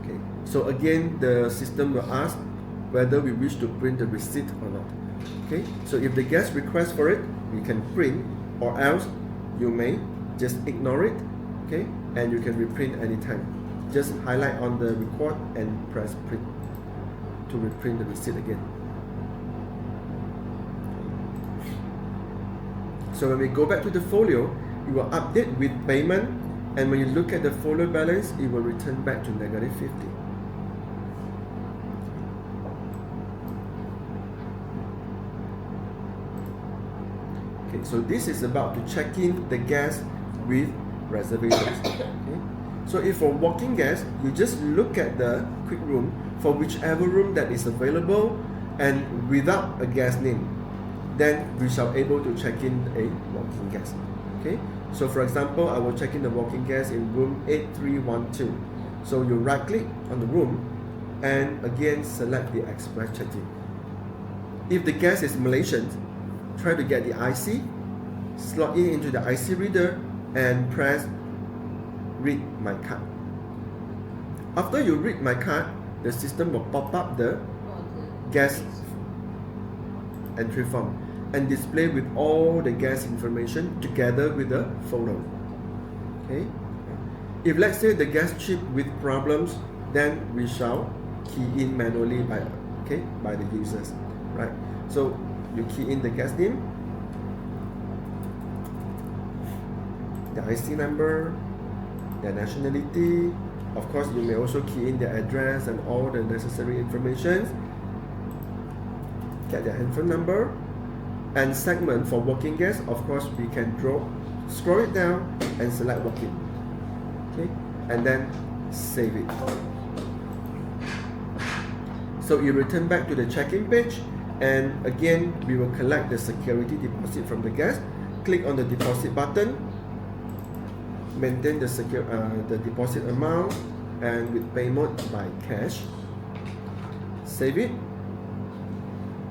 Okay, so again, the system will ask whether we wish to print the receipt or not. Okay, so if the guest requests for it, we can print, or else you may just ignore it. Okay, and you can reprint anytime. Just highlight on the record and press print to reprint the receipt again. So when we go back to the folio, it will update with payment, and when you look at the folio balance, it will return back to -50. Okay, so this is about to check in the guest with reservations. Okay? So if for walking guests, you just look at the quick room for whichever room that is available and without a guest name, then we shall able to check in a walking guest. Okay, so for example, I will check in the walking guest in room 8312. So you right click on the room and again select the express check-in. If the guest is Malaysian, try to get the IC, slot in into the IC reader and press read my card. After you read my card, the system will pop up the guest entry form and display with all the guest information together with the photo. Okay. If let's say the guest chip with problems, then we shall key in manually by the users, right? So you key in the guest name, the IC number, their nationality. Of course, you may also key in their address and all the necessary information. Get their handphone number and segment for walking guests. Of course, we can scroll it down and select walking. Okay, and then save it. So you return back to the check-in page, and again we will collect the security deposit from the guest. Click on the deposit button, maintain the deposit amount, and with payment by cash. Save it.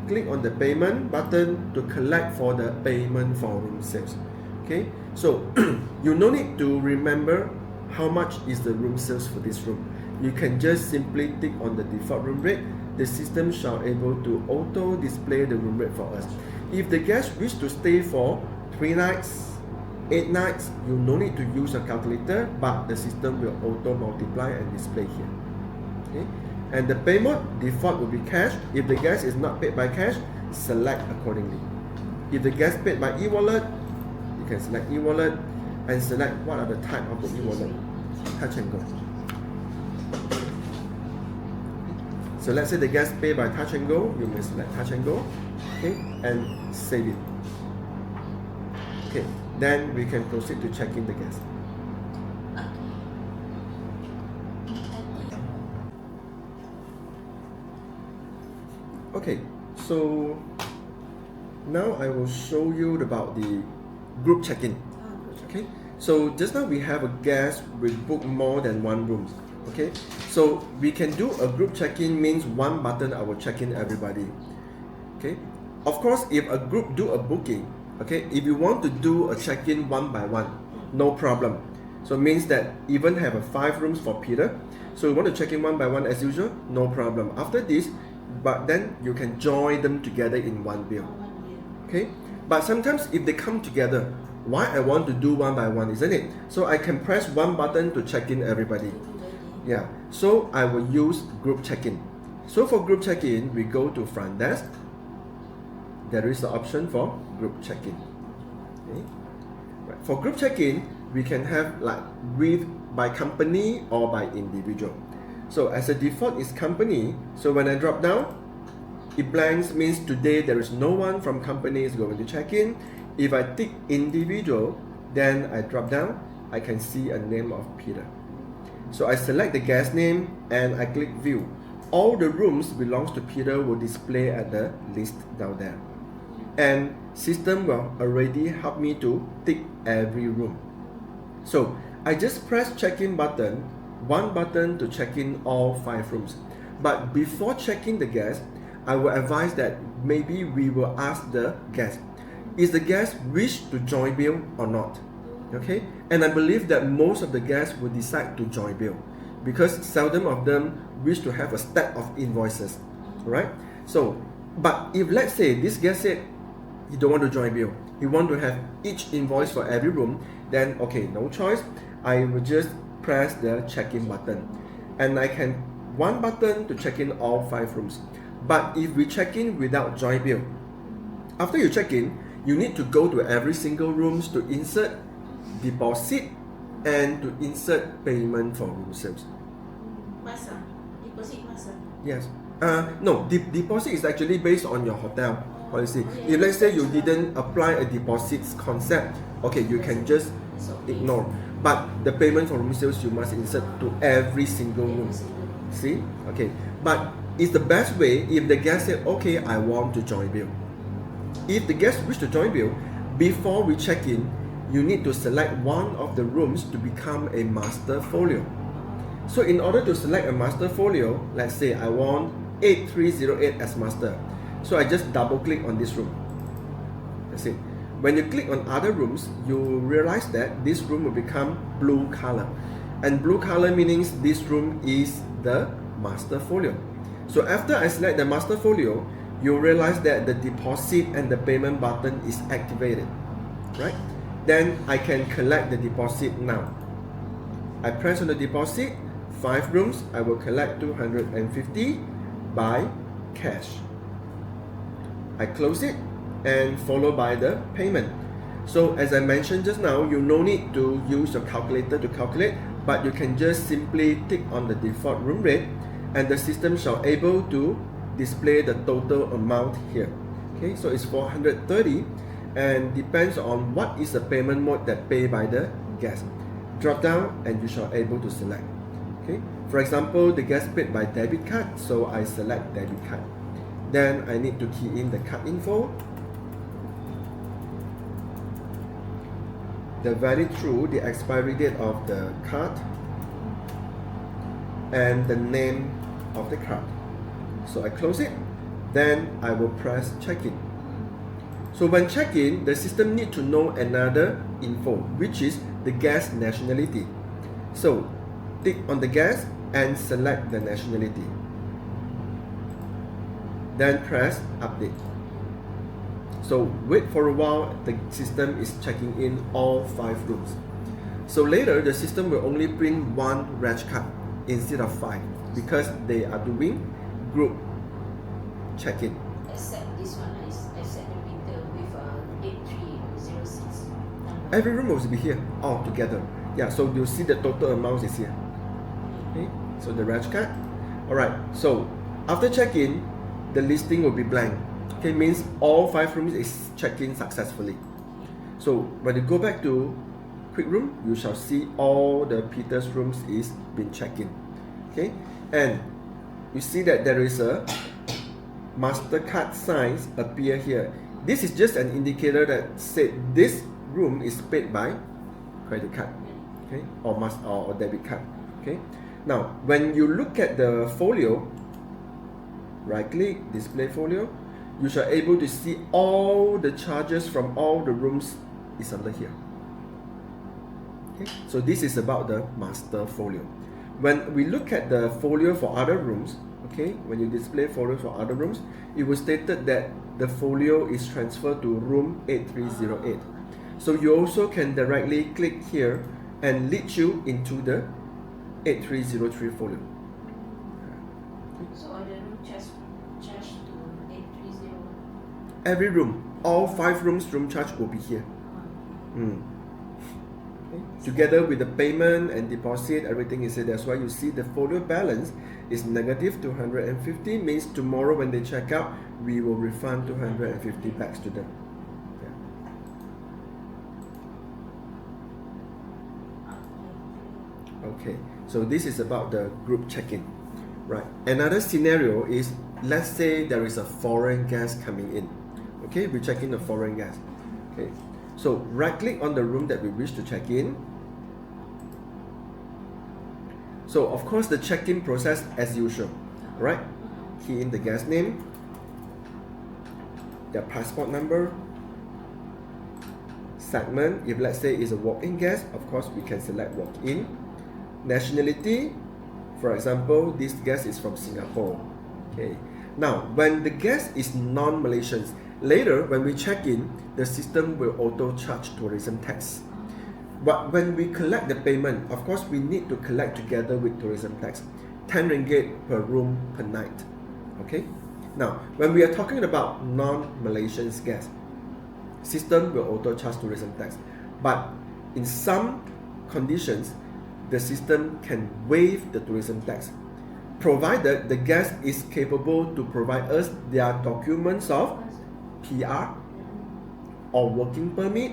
Click on the payment button to collect for the payment for room sales. Okay, so you no need to remember how much is the room sales for this room. You can just simply tick on the default room rate. The system shall able to auto display the room rate for us. If the guest wish to stay for 3 nights, 8 nights, you no need to use a calculator, but the system will auto multiply and display here. Okay, and the payment default will be cash. If the guest is not paid by cash, select accordingly. If the guest paid by e-wallet, you can select e-wallet and select what are the type of the e-wallet. Touch and go. So let's say the guest pay by touch and go, you may select touch and go, okay, and save it. Okay, then we can proceed to check in the guest. Okay, so now I will show you about the group check-in. Okay, so just now we have a guest with book more than one room. Okay, so we can do a group check-in means one button I will check in everybody. Okay, of course if a group do a booking, okay, if you want to do a check-in one by one, no problem. So it means that even have a 5 rooms for Peter, so you want to check in one by one as usual, no problem. After this, but then you can join them together in one bill. Okay, but sometimes if they come together, why I want to do one by one, isn't it? So I can press one button to check in everybody. Yeah, so I will use group check-in. So for group check-in, we go to Frontdesk. There is the option for group check-in. Okay. Right. For group check-in, we can have like with by company or by individual. So as a default is company. So when I drop down, it blanks means today there is no one from company is going to check in. If I tick individual, then I drop down, I can see a name of Peter. So I select the guest name and I click view. all the rooms belongs to Peter will display at the list down there. And system will already help me to tick every room. So I just press check-in button, one button to check in all 5 rooms. But before checking the guest, I will advise that maybe we will ask the guest, is the guest wish to join bill or not? Okay, and I believe that most of the guests will decide to join bill because seldom of them wish to have a stack of invoices, right? So, but if let's say this guest said he don't want to join bill, he want to have each invoice for every room, then okay, no choice, I will just press the check-in button, and I can one button to check in all 5 rooms. But if we check in without join bill, after you check in, you need to go to every single rooms to insert deposit and to insert payment for room sales. Masa? Deposit masa? Yes. No, deposit is actually based on your hotel policy. If let's say you didn't apply a deposits concept, okay, you can just It's okay. ignore. But the payment for room sales you must insert to every single room. See? Okay. But it's the best way if the guest said, okay, I want to join bill. If the guest wish to join bill, before we check in, you need to select one of the rooms to become a master folio. So in order to select a master folio, let's say I want 8308 as master. So I just double click on this room. That's it. When you click on other rooms, you realize that this room will become blue color. And blue color means this room is the master folio. So after I select the master folio, you realize that the deposit and the payment button is activated, right? Then I can collect the deposit now. I press on the deposit, 5 rooms, I will collect 250 by cash. I close it and followed by the payment. So as I mentioned just now, you no need to use your calculator to calculate, but you can just simply tick on the default room rate and the system shall able to display the total amount here. Okay, so it's 430 and depends on what is the payment mode that pay by the guest. Drop down and you shall able to select. Okay, for example, the guest paid by debit card, so I select debit card. Then I need to key in the card info, the valid through the expiry date of the card, and the name of the card. So I close it, then I will press check-in. So when check-in, the system need to know another info, which is the guest nationality. So tick on the guest and select the nationality. Then press update. So wait for a while, the system is checking in all 5 rooms. So later, the system will only print 1 reg card instead of 5 because they are doing group check-in. Except this one, except the Peter with 8306 number. Every room will be here all together. Yeah, so you'll see the total amount is here. Okay, so the reg card. Alright, so after check-in, the listing will be blank. Okay, means all 5 rooms is checked in successfully. So when you go back to quick room, you shall see all the Peter's rooms is been checked in. Okay, and you see that there is a MasterCard signs appear here. This is just an indicator that said this room is paid by credit card, okay, or debit card. Okay, now when you look at the folio, right click, display folio, you shall able to see all the charges from all the rooms is under here. Okay, so this is about the master folio. When we look at the folio for other rooms, okay, when you display folio for other rooms, it was stated that the folio is transferred to room 8308. So you also can directly click here and lead you into the 8303 folio. So all the room charge to 830. Every room, all 5 rooms room charge will be here. Okay. Together with the payment and deposit, everything is here. That's why you see the folio balance is negative 250, means tomorrow when they check out, we will refund 250 back to them. Yeah. Okay, so this is about the group check-in. Right. Another scenario is, let's say there is a foreign gas coming in. Okay, we check in the foreign gas. Okay, so right click on the room that we wish to check in. So of course the check-in process as usual, right? Key in the guest name, their passport number, segment. If let's say it's a walk-in guest, of course we can select walk-in. Nationality, for example, this guest is from Singapore. Okay. Now, when the guest is non-Malaysians, later when we check in, the system will auto-charge tourism tax. But when we collect the payment, of course we need to collect together with tourism tax, 10 ringgit per room per night. Okay. Now, when we are talking about non-Malaysian guests, system will auto-charge tourism tax. But in some conditions, the system can waive the tourism tax, provided the guest is capable to provide us their documents of PR or working permit,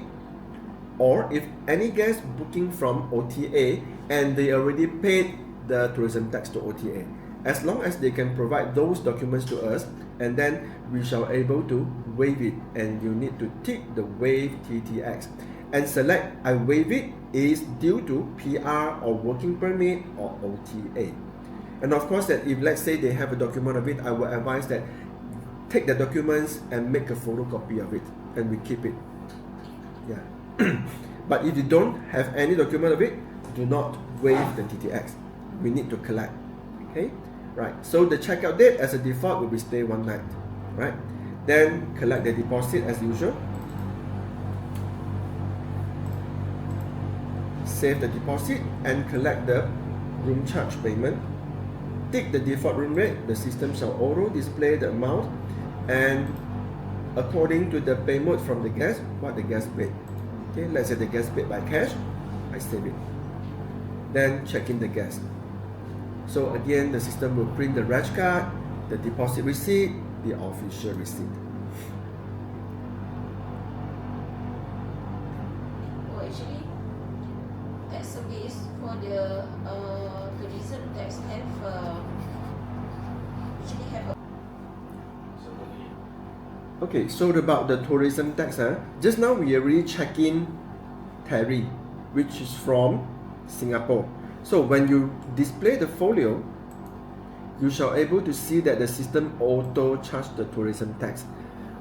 or if any guest booking from OTA and they already paid the tourism tax to OTA. As long as they can provide those documents to us, and then we shall able to waive it, and you need to tick the waive TTX and select I waive it is due to PR or working permit or OTA. And of course that if let's say they have a document of it, I will advise that take the documents and make a photocopy of it and we keep it. Yeah. But if you don't have any document of it, do not waive the TTX. We need to collect. Okay, right. So the checkout date as a default will be stay one night, right? Then collect the deposit as usual. Save the deposit and collect the room charge payment. Tick the default room rate. The system shall auto display the amount and according to the pay mode from the guest, what the guest paid. Okay, let's say the guest paid by cash, I save it. Then check in the guest. So again, the system will print the reg card, the deposit receipt, the official receipt. Oh, actually, tax service for the tourism tax have a Okay, so about the tourism tax, just now we already check in Terry, which is from Singapore. So when you display the folio, you shall able to see that the system auto charge the tourism tax.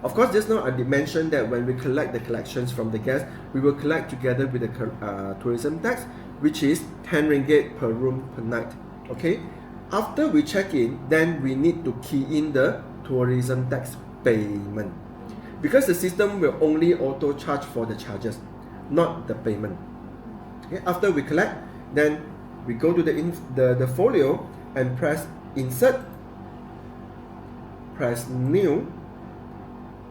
Of course, just now I did mention that when we collect the collections from the guests, we will collect together with the tourism tax, which is 10 ringgit per room per night. Okay. After we check in, then we need to key in the tourism tax payment, because the system will only auto charge for the charges, not the payment. Okay. After we collect, then we go to the folio and press insert, press new.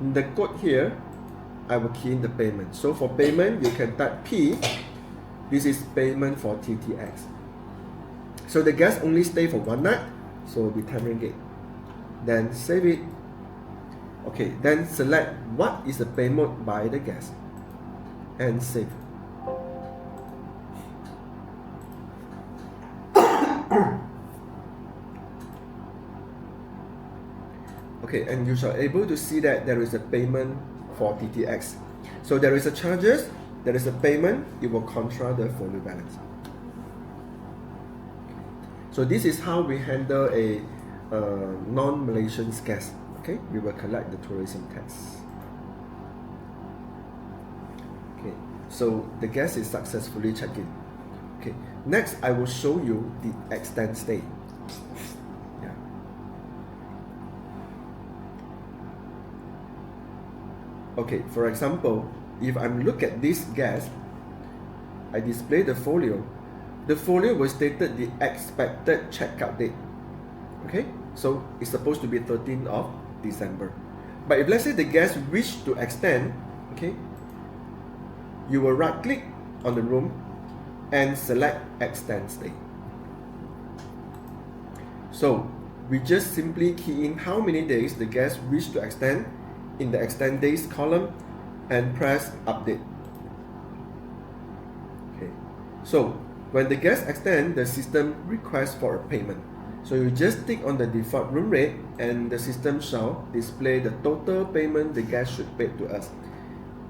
In the code here, I will key in the payment. So for payment, you can type P. This is payment for TTX. So the guest only stay for one night, so it will be 10 ringgit. Then save it. Okay, then select what is the payment by the guest and save. Okay, and you shall able to see that there is a payment for TTX. So there is a charges, there is a payment, it will contra the folio balance. So this is how we handle a non-Malaysian guest. Okay, we will collect the tourism tax. Okay, so the guest is successfully checked in. Okay, next I will show you the extend stay. Yeah. Okay, for example, if I'm look at this guest, I display the folio. The folio was stated the expected checkout date. Okay, so it's supposed to be 13th of December. But if let's say the guest wish to extend, okay, you will right click on the room and select extend stay. So we just simply key in how many days the guest wish to extend in the extend days column and press update. Okay, so when the guest extend, the system requests for a payment. So you just tick on the default room rate and the system shall display the total payment the guest should pay to us.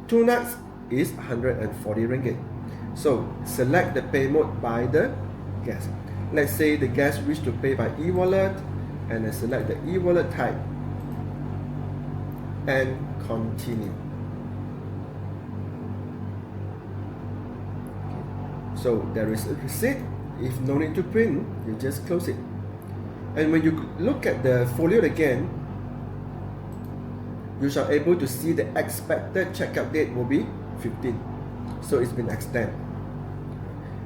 2 nights is 140 ringgit. So select the pay mode by the guest. Let's say the guest wish to pay by e-wallet, and I select the e-wallet type and continue. So there is a receipt. If no need to print, you just close it. And when you look at the folio again, you shall able to see the expected checkout date will be 15. So it's been extended.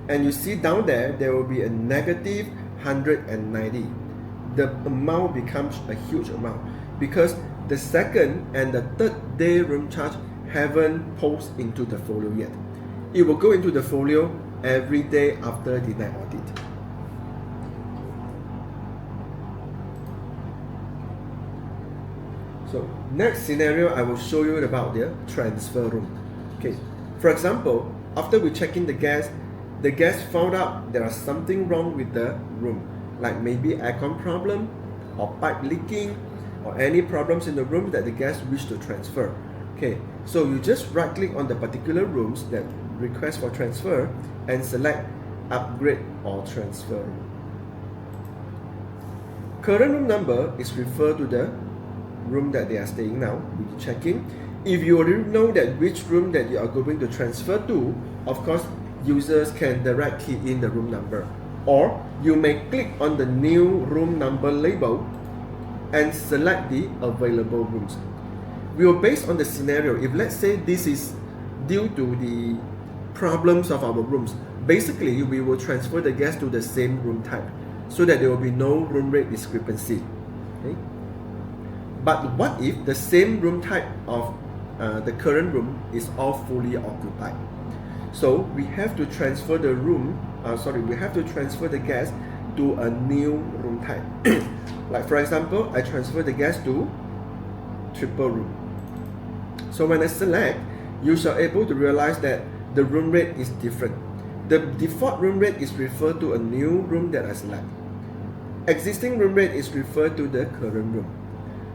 And you see down there, there will be a negative 190. The amount becomes a huge amount because the second and the third day room charge haven't posted into the folio yet. It will go into the folio every day after the night audit. So next scenario, I will show you about the transfer room. Okay, for example, after we check in the guest found out there is something wrong with the room, like maybe aircon problem or pipe leaking or any problems in the room that the guest wish to transfer. Okay, so you just right click on the particular rooms that request for transfer and select upgrade or transfer. Current room number is referred to the room that they are staying now. We check in. If you already know that which room that you are going to transfer to, of course users can direct key in the room number, or you may click on the new room number label and select the available rooms. We will base on the scenario. If let's say this is due to the problems of our rooms, basically we will transfer the guest to the same room type so that there will be no room rate discrepancy. Okay? But what if the same room type of the current room is all fully occupied? So we have to transfer the we have to transfer the guest to a new room type. Like for example, I transfer the guest to triple room. So when I select, you shall able to realize that the room rate is different. The default room rate is referred to a new room that I select. Existing room rate is referred to the current room.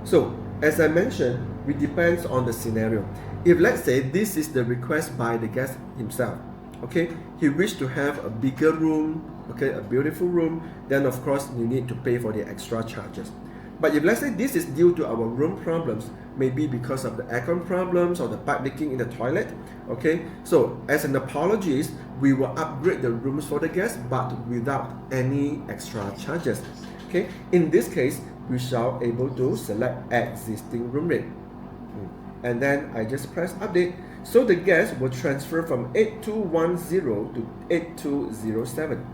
So as I mentioned, it depends on the scenario. If let's say this is the request by the guest himself, okay, he wished to have a bigger room, okay, a beautiful room, then of course you need to pay for the extra charges. But if let's say this is due to our room problems, maybe because of the aircon problems or the pipe leaking in the toilet, okay, so as an apologies, we will upgrade the rooms for the guests but without any extra charges. Okay, in this case, we shall able to select existing room rate. And then I just press update. So the guest will transfer from 8210 to 8207.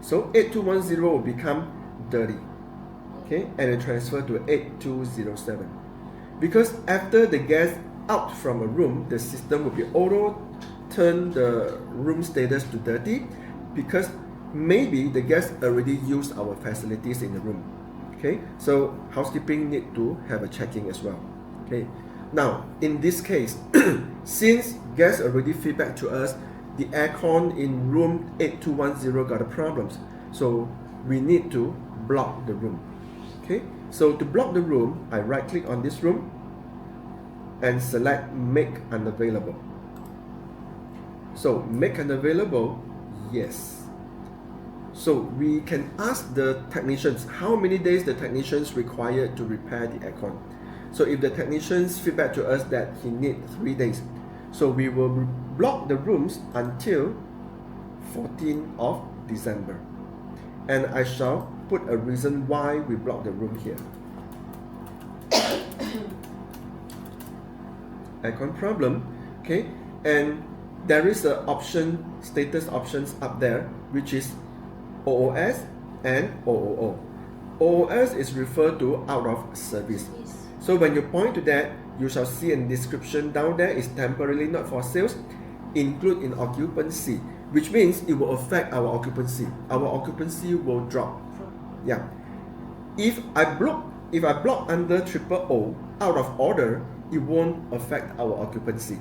So 8210 will become dirty. Okay, and it transfer to 8207. Because after the guest out from a room, the system will be auto turn the room status to dirty because maybe the guest already used our facilities in the room. Okay, so housekeeping need to have a checking as well. Okay, now in this case, since guests already feedback to us, the aircon in room 8210 got a problems, so we need to block the room. Okay, so to block the room, I right click on this room and select make unavailable. So make unavailable, yes. So we can ask the technicians how many days the technicians required to repair the aircon. So if the technicians feedback to us that he need 3 days, so we will block the rooms until 14th of December. And I shall put a reason why we block the room here. Aircon problem, okay, and there is a option, status options up there, which is OOS and OOO. OOS is referred to out of service. So when you point to that, you shall see a description down there is temporarily not for sales, include in occupancy, which means it will affect our occupancy. Our occupancy will drop. Yeah. If I block under triple O out of order, it won't affect our occupancy.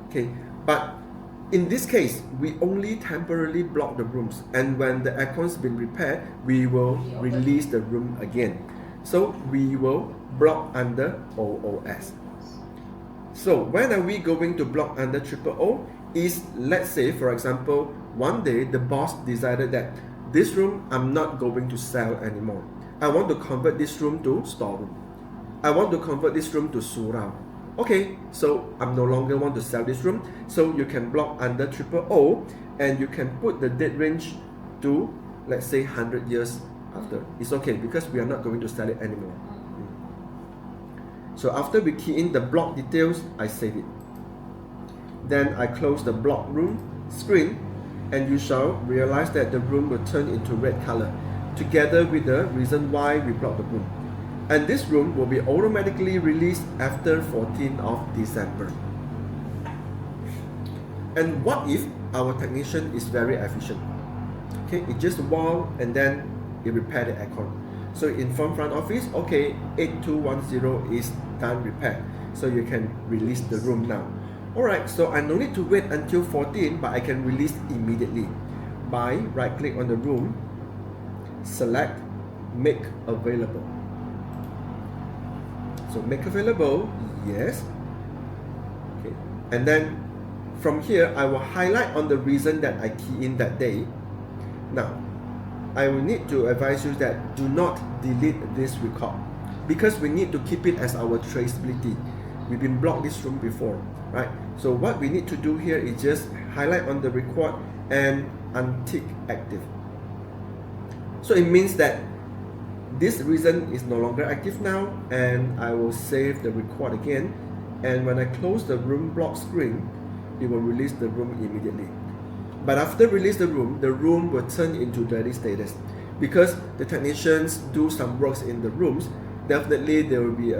Okay. But In this case, we only temporarily block the rooms, and when the aircon's been repaired, we will release the room again. So we will block under OOS. So when are we going to block under OOO? Is, let's say, for example, one day the boss decided that this room I'm not going to sell anymore. I want to convert this room to storeroom. I want to convert this room to surau. Okay, so I'm no longer want to sell this room, so you can block under OOO, and you can put the date range to, let's say, 100 years after. It's okay because we are not going to sell it anymore. So after we key in the block details, I save it. Then I close the block room screen, and you shall realize that the room will turn into red color, together with the reason why we block the room. And this room will be automatically released after 14th of December. And what if our technician is very efficient? Okay, it just wow, and then it repair the aircon. So inform front office, okay, 8210 is done repair. So you can release the room now. Alright, so I no need to wait until 14, but I can release immediately by right click on the room, select make available. So make available, yes. Okay, and then from here I will highlight on the reason that I key in that day. Now I will need to advise you that do not delete this record, because we need to keep it as our traceability. We've been blocked this room before, right? So what we need to do here is just highlight on the record and untick active. So it means that this reason is no longer active now, and I will save the record again, and when I close the room block screen, it will release the room immediately. But after release the room will turn into dirty status, because the technicians do some works in the rooms. Definitely there will be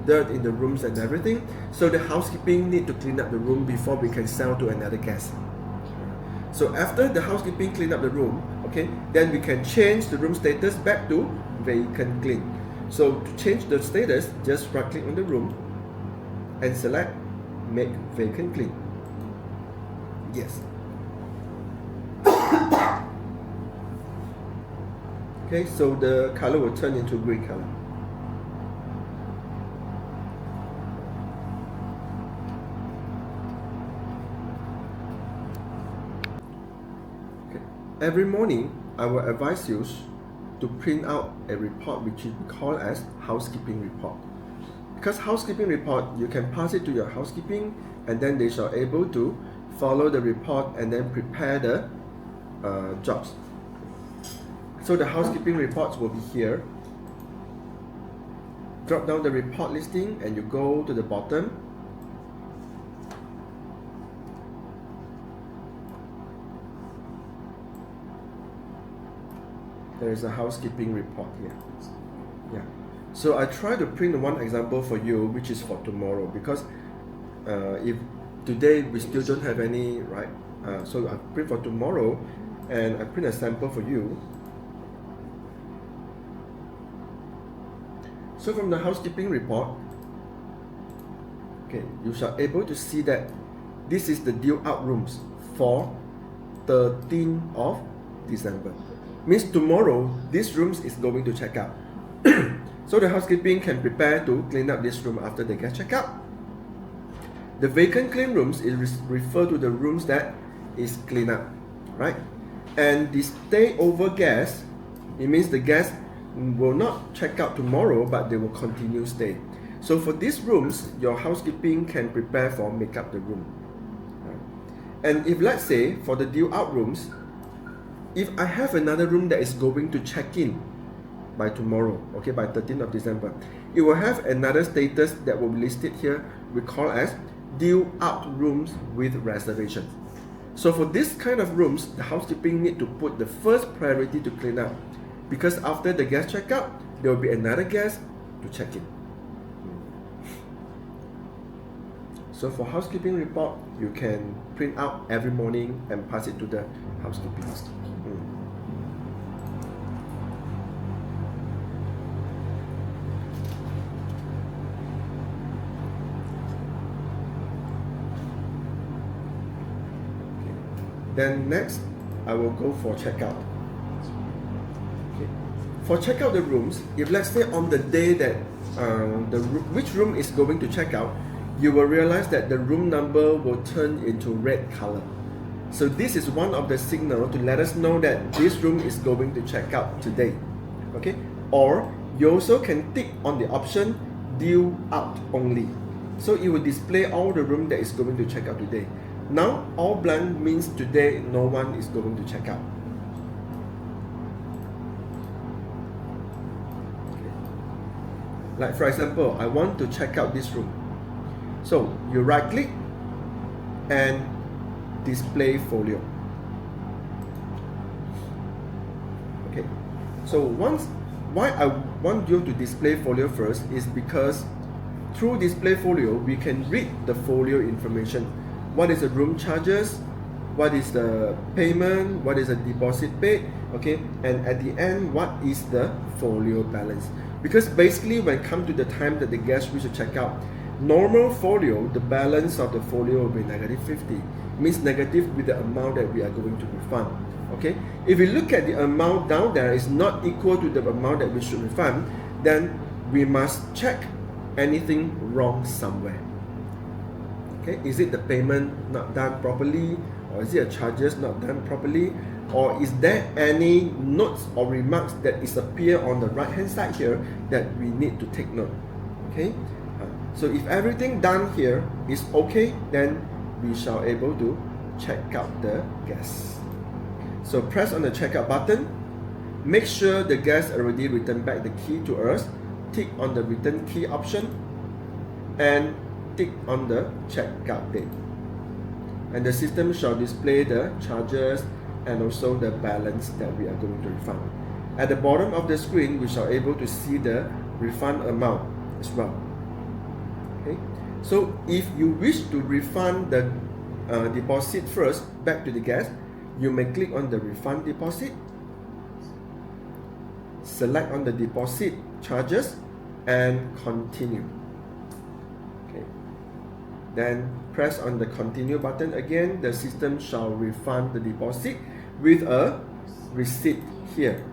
dirt in the rooms and everything, so the housekeeping need to clean up the room before we can sell to another guest. So after the housekeeping clean up the room, okay, then we can change the room status back to vacant clean. So to change the status, just right click on the room and select make vacant clean. Yes. Okay, so the color will turn into gray color. Every morning, I will advise you to print out a report which we call as housekeeping report. Because housekeeping report, you can pass it to your housekeeping, and then they shall able to follow the report and then prepare the jobs. So the housekeeping reports will be here. Drop down the report listing and you go to the bottom. There is a housekeeping report here. Yeah. So I try to print one example for you, which is for tomorrow, because if today we still don't have any, right? So I print for tomorrow, and I print a sample for you. So from the housekeeping report, okay, you shall able to see that this is the due out rooms for 13th of December. Means tomorrow, these rooms is going to check out. So the housekeeping can prepare to clean up this room after they get checked out. The vacant clean rooms is refer to the rooms that is clean up, right? And the stay over guests, it means the guests will not check out tomorrow, but they will continue stay. So for these rooms, your housekeeping can prepare for make up the room. Right? And if let's say for the due out rooms, if I have another room that is going to check in by tomorrow, okay, by 13th of December, it will have another status that will be listed here, we call as due out rooms with reservation. So for this kind of rooms, the housekeeping need to put the first priority to clean up, because after the guest check out, there will be another guest to check in. So for housekeeping report, you can print out every morning and pass it to the housekeeping. Then next, I will go for checkout. Okay. For checkout the rooms, if let's say on the day that which room is going to check out, you will realize that the room number will turn into red color. So this is one of the signal to let us know that this room is going to check out today. Okay. Or you also can tick on the option due out only. So it will display all the room that is going to check out today. Now all blank means today no one is going to check out. Okay. Like for example, I want to check out this room. So you right click and display folio. Okay. So why I want you to display folio first is because through display folio, we can read the folio information. What is the room charges? What is the payment? What is the deposit paid? Okay, and at the end, what is the folio balance? Because basically, when it comes to the time that the guest wish to check out, normal folio, the balance of the folio will be negative 50. Means negative with the amount that we are going to refund. Okay, if we look at the amount down there is not equal to the amount that we should refund, then we must check anything wrong somewhere. Okay, is it the payment not done properly, or is it a charges not done properly, or is there any notes or remarks that is appear on the right hand side here that we need to take note? Okay, so if everything done here is okay, then we shall able to check out the guest. So press on the checkout button, make sure the guest already returned back the key to us, tick on the return key option and tick on the checkout date, and the system shall display the charges and also the balance that we are going to refund. At the bottom of the screen, we shall able to see the refund amount as well. Okay, so if you wish to refund the deposit first back to the guest, you may click on the refund deposit, select on the deposit charges and continue. Okay, then press on the continue button again. The system shall refund the deposit with a receipt here,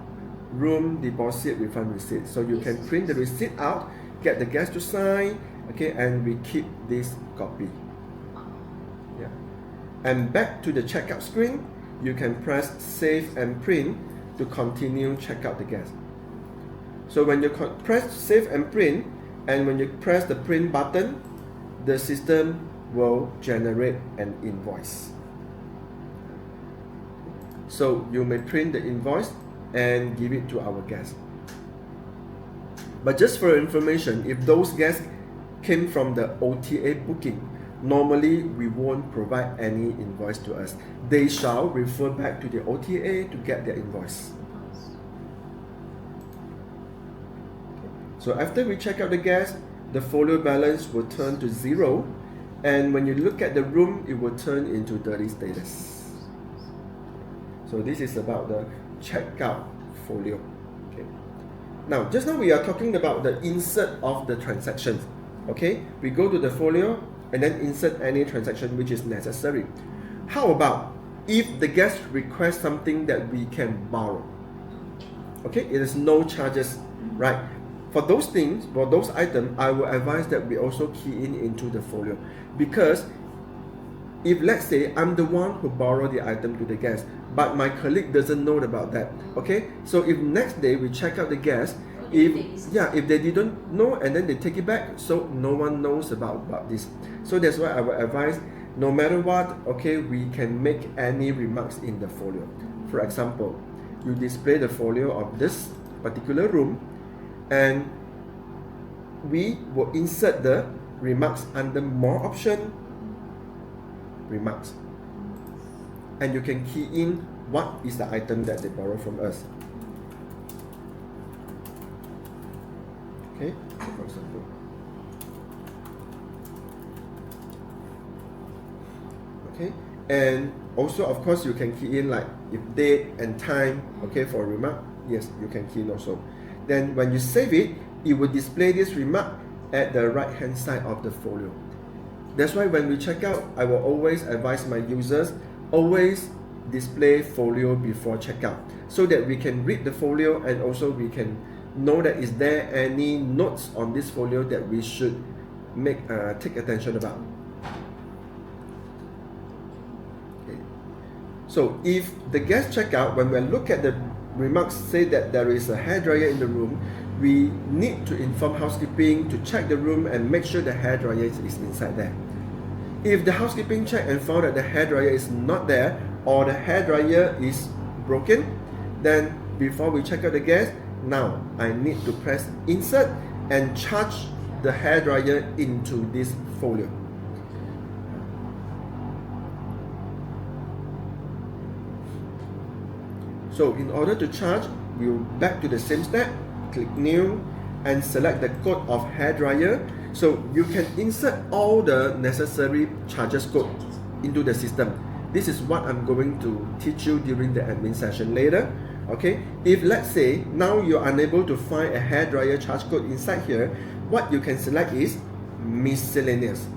room deposit refund receipt. So you can print the receipt out, get the guest to sign, okay, and we keep this copy. Yeah, and back to the checkout screen, you can press save and print to continue check out the guest. So when you press save and print, and when you press the print button, the system will generate an invoice. So you may print the invoice and give it to our guest. But just for information, if those guests came from the OTA booking, normally we won't provide any invoice to us. They shall refer back to the OTA to get their invoice. So after we check out the guest, the folio balance will turn to 0, and when you look at the room, it will turn into dirty status. So this is about the checkout folio. Okay. Now, just now we are talking about the insert of the transactions. Okay, we go to the folio and then insert any transaction which is necessary. How about if the guest requests something that we can borrow? Okay, it is no charges, right? For those things, for those items, I will advise that we also key into the folio, because if let's say I'm the one who borrowed the item to the guest, but my colleague doesn't know about that, okay? So if next day we check out the guest, if they didn't know and then they take it back, so no one knows about this. So that's why I will advise, no matter what, okay, we can make any remarks in the folio. For example, you display the folio of this particular room, and we will insert the remarks under more option, remarks, and you can key in what is the item that they borrow from us. Okay, for example, okay, and also of course you can key in like if date and time, okay, for a remark, yes, you can key in also. Then when you save it, it will display this remark at the right hand side of the folio. That's why when we check out, I will always advise my users, always display folio before checkout, so that we can read the folio and also we can know that is there any notes on this folio that we should take attention about. Okay. So if the guest checkout, when we look at the remarks say that there is a hairdryer in the room, we need to inform housekeeping to check the room and make sure the hairdryer is inside there. If the housekeeping checked and found that the hairdryer is not there or the hairdryer is broken, then before we check out the guest, now I need to press insert and charge the hairdryer into this folio. So in order to charge, we'll back to the same step, click new and select the code of hairdryer. So you can insert all the necessary charges code into the system. This is what I'm going to teach you during the admin session later. Okay, if let's say now you're unable to find a hairdryer charge code inside here, what you can select is miscellaneous.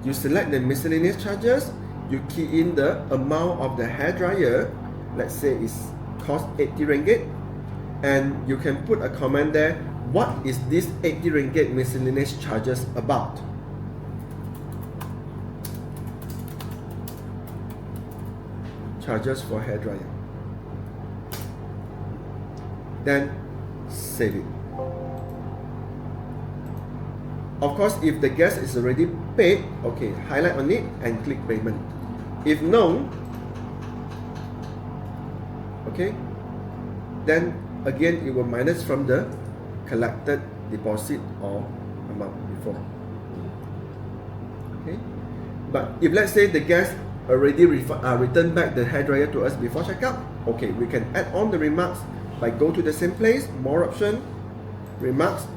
You select the miscellaneous charges, you key in the amount of the hairdryer, let's say it's cost 80 ringgit, and you can put a comment there, what is this 80 ringgit miscellaneous charges about? Charges for hairdryer. Then save it. Of course, if the guest is already paid, okay, highlight on it and click payment. If no, okay, then again it will minus from the collected deposit or amount before. Okay, but if let's say the guest already returned back the hairdryer to us before checkout, okay, we can add on the remarks by go to the same place, more option, remarks,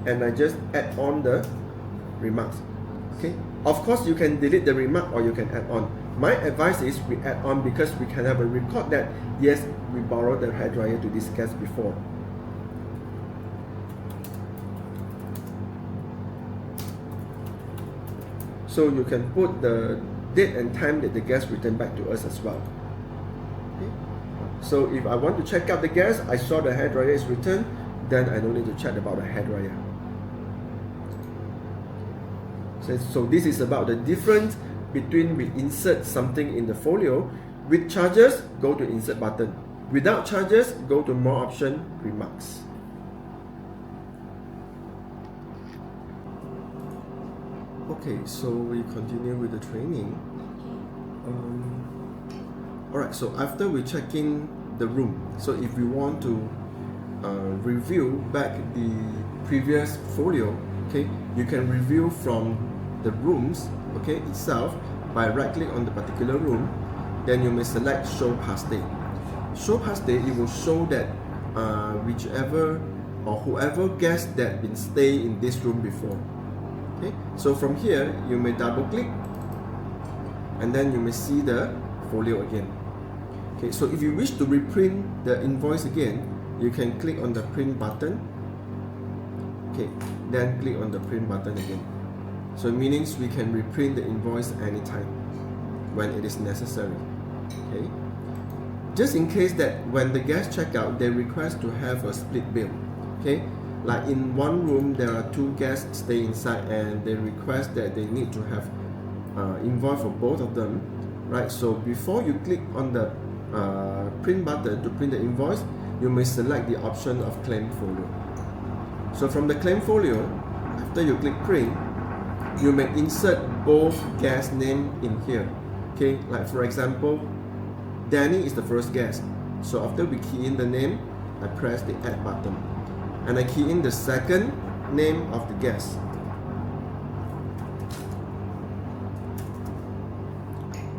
and I just add on the remarks. Okay, of course you can delete the remark or you can add on. My advice is we add on because we can have a record that yes, we borrowed the hairdryer to this guest before. So you can put the date and time that the guest returned back to us as well. Okay. So if I want to check out the guest, I saw the hairdryer is returned, then I don't need to check about the hairdryer. So this is about the difference between we insert something in the folio. With charges, go to insert button. Without charges, go to more option, remarks. Okay, so we continue with the training. Alright, so after we check in the room, so if we want to review back the previous folio, okay, you can review from the rooms, okay, itself by right click on the particular room, then you may select show past day. Show past day, it will show that whichever or whoever guest that been staying in this room before. Okay, so from here you may double click and then you may see the folio again. Okay, so if you wish to reprint the invoice again, you can click on the print button. Okay, then click on the print button again. So meaning we can reprint the invoice anytime when it is necessary. Okay, just in case that when the guests check out, they request to have a split bill. Okay, like in one room there are two guests stay inside and they request that they need to have invoice for both of them, right? So before you click on the print button to print the invoice, you may select the option of claim folio. So from the claim folio, after you click print, you may insert both guest name in here. Okay, like for example, Danny is the first guest. So after we key in the name, I press the add button and I key in the second name of the guest.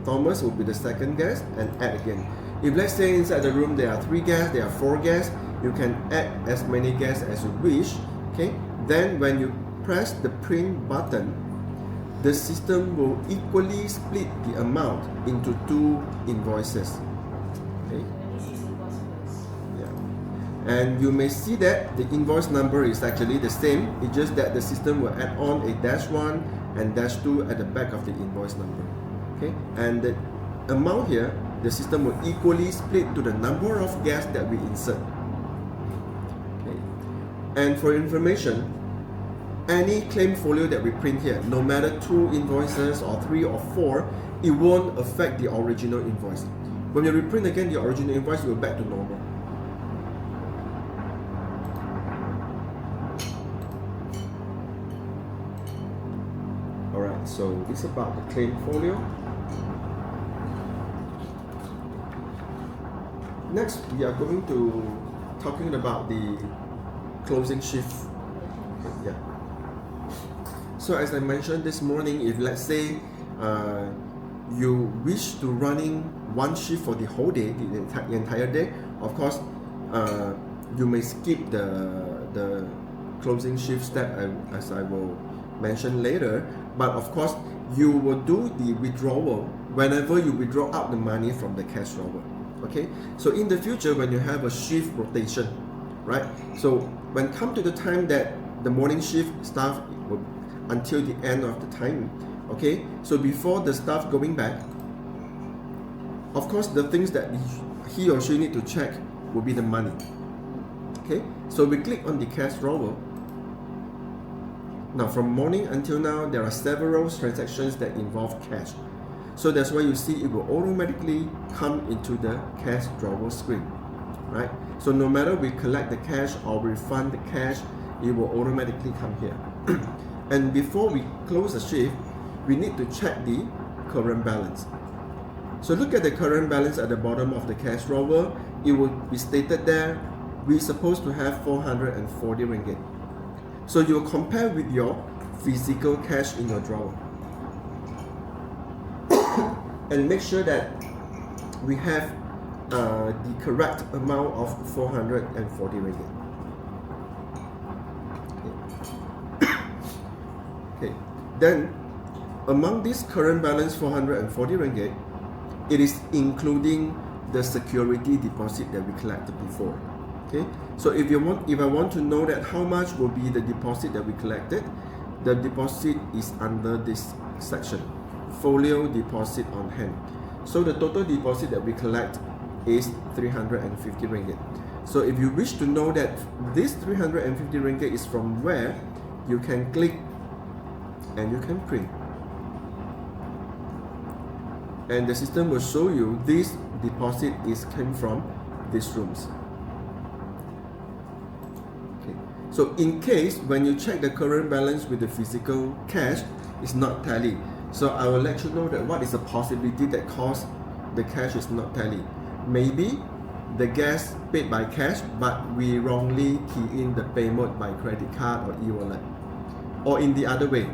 Thomas will be the second guest and add again. If let's say inside the room there are 3 guests, there are 4 guests, you can add as many guests as you wish. Okay, then when you press the print button, the system will equally split the amount into 2 invoices. Okay. Yeah. And you may see that the invoice number is actually the same. It's just that the system will add on a -1 and -2 at the back of the invoice number. Okay. And the amount here the system will equally split to the number of gas that we insert. Okay. And for information, any claim folio that we print here, no matter 2 invoices or 3 or 4, it won't affect the original invoice. When you reprint again, the original invoice will back to normal. Alright, so this is about the claim folio. Next, we are going to talking about the closing shift. Okay, yeah. So as I mentioned this morning, if let's say you wish to running one shift for the whole day, the entire day, of course, you may skip the closing shift step as I will mention later. But of course, you will do the withdrawal whenever you withdraw out the money from the cash drawer. Okay, so in the future, when you have a shift rotation, right? So when come to the time that the morning shift staff will, until the end of the time, okay, so before the staff going back, of course the things that he or she need to check will be the money. Okay, so we click on the cash drawer. Now from morning until now, there are several transactions that involve cash. So that's why you see it will automatically come into the cash drawer screen, right? So no matter we collect the cash or refund the cash, it will automatically come here. And before we close the shift, we need to check the current balance. So look at the current balance at the bottom of the cash drawer. It will be stated there, we're supposed to have 440 ringgit. So you'll compare with your physical cash in your drawer. And make sure that we have the correct amount of 440 ringgit. Okay. Then, among this current balance 440 ringgit, it is including the security deposit that we collected before. Okay. So if I want to know that how much will be the deposit that we collected, the deposit is under this section. Folio deposit on hand. So the total deposit that we collect is 350 ringgit. So if you wish to know that this 350 ringgit is from where, you can click and you can print. And the system will show you this deposit came from these rooms. Okay. So in case when you check the current balance with the physical cash, it's not tally. So I will let you know that what is the possibility that cause the cash is not tally. Maybe the gas paid by cash, but we wrongly key in the payment by credit card or e-wallet. Or in the other way,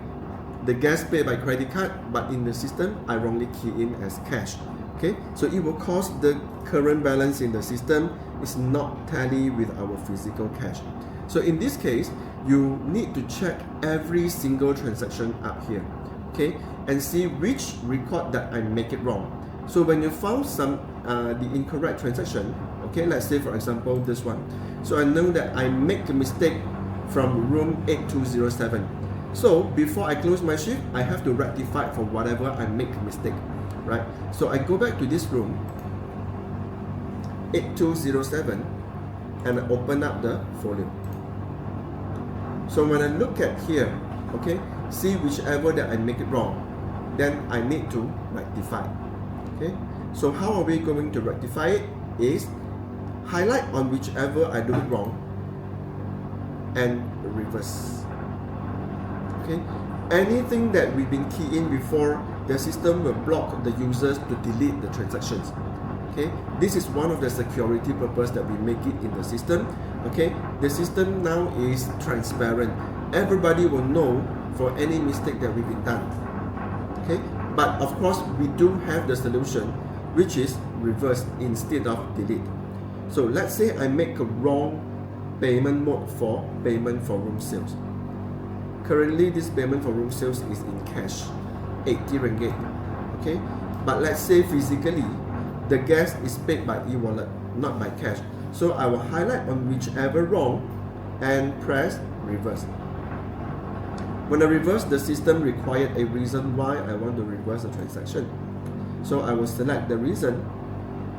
the gas paid by credit card, but in the system, I wrongly key in as cash. Okay, so it will cause the current balance in the system is not tally with our physical cash. So in this case, you need to check every single transaction up here. Okay, and see which record that I make it wrong. So when you found some the incorrect transaction, okay, let's say for example this one. So I know that I make a mistake from room 8207. So before I close my shift, I have to rectify for whatever I make a mistake, right? So I go back to this room 8207 and I open up the folio. So when I look at here, okay, see whichever that I make it wrong, then I need to rectify. Okay, so how are we going to rectify it? Is highlight on whichever I do it wrong and reverse. Okay, anything that we've been keyed in before, the system will block the users to delete the transactions. Okay, this is one of the security purpose that we make it in the system. Okay, the system now is transparent. Everybody will know for any mistake that we've been done. Okay, but of course we do have the solution, which is reverse instead of delete. So let's say I make a wrong payment mode for payment for room sales. Currently this payment for room sales is in cash, 80 ringgit. Okay, but let's say physically the gas is paid by e-wallet, not by cash. So I will highlight on whichever wrong and press reverse. When I reverse, the system required a reason why I want to reverse the transaction. So I will select the reason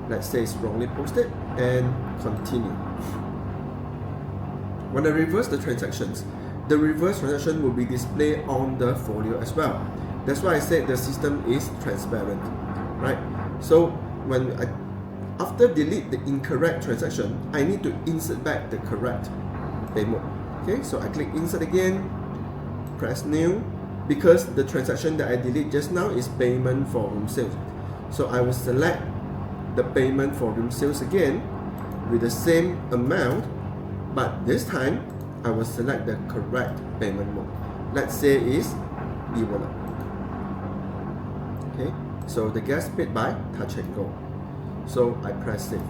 let's say it's wrongly posted, and continue. When I reverse the transactions, the reverse transaction will be displayed on the folio as well. That's why I said the system is transparent, right? So after delete the incorrect transaction, I need to insert back the correct payment. Okay, so I click insert again, press new, because the transaction that I delete just now is payment for room sales. So I will select the payment for room sales again with the same amount, but this time I will select the correct payment mode. Let's say is e-wallet. Okay, so the gas paid by Touch and Go. So I press save.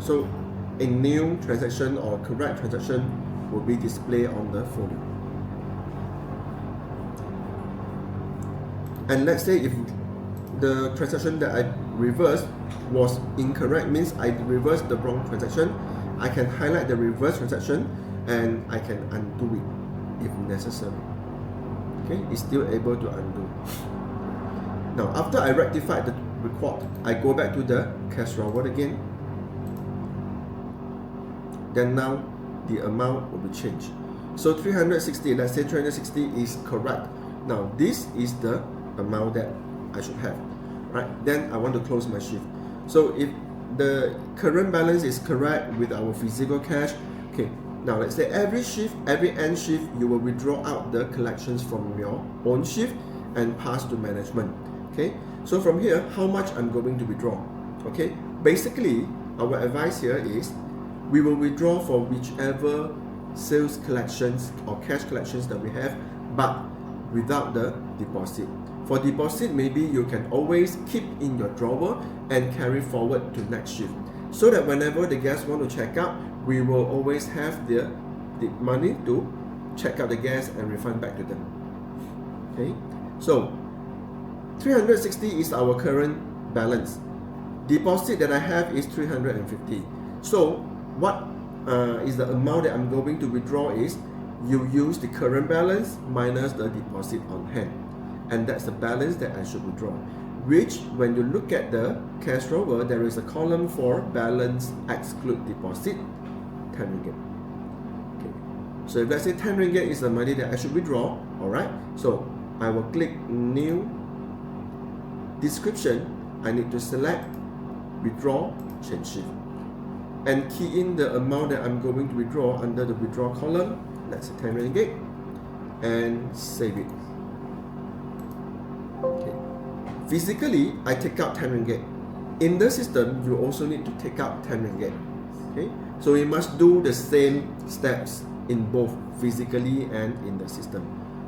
So a new transaction or correct transaction will be displayed on the folio. And let's say if the transaction that I reversed was incorrect, means I reversed the wrong transaction, I can highlight the reverse transaction and I can undo it if necessary. Okay, it's still able to undo. Now after I rectified the record, I go back to the cash forward again. Then now the amount will be changed. So 360, let's say 360 is correct. Now this is the amount that I should have, right? Then I want to close my shift. So if the current balance is correct with our physical cash, okay, now let's say every shift, every end shift, you will withdraw out the collections from your own shift and pass to management. Okay, so from here, how much I'm going to withdraw? Okay, basically our advice here is we will withdraw for whichever sales collections or cash collections that we have, but without the deposit. For deposit, maybe you can always keep in your drawer and carry forward to next shift, so that whenever the guests want to check out, we will always have the money to check out the guests and refund back to them. Okay, so 360 is our current balance. Deposit that I have is 350. So what is the amount that I'm going to withdraw is, you use the current balance minus the deposit on hand, and that's the balance that I should withdraw, which when you look at the cash rover, there is a column for balance exclude deposit, 10 ringgit. Okay, so if let's say 10 ringgit is the money that I should withdraw, alright, so I will click new description. I need to select withdraw, change shift, and key in the amount that I'm going to withdraw under the withdraw column. Let's say 10 ringgit, and save it. Okay. Physically, I take out 10 ringgit. In the system, you also need to take out 10 ringgit. Okay, so you must do the same steps in both physically and in the system,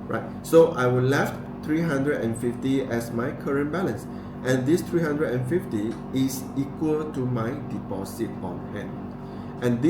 right? So I will left 350 as my current balance, and this 350 is equal to my deposit on hand, and this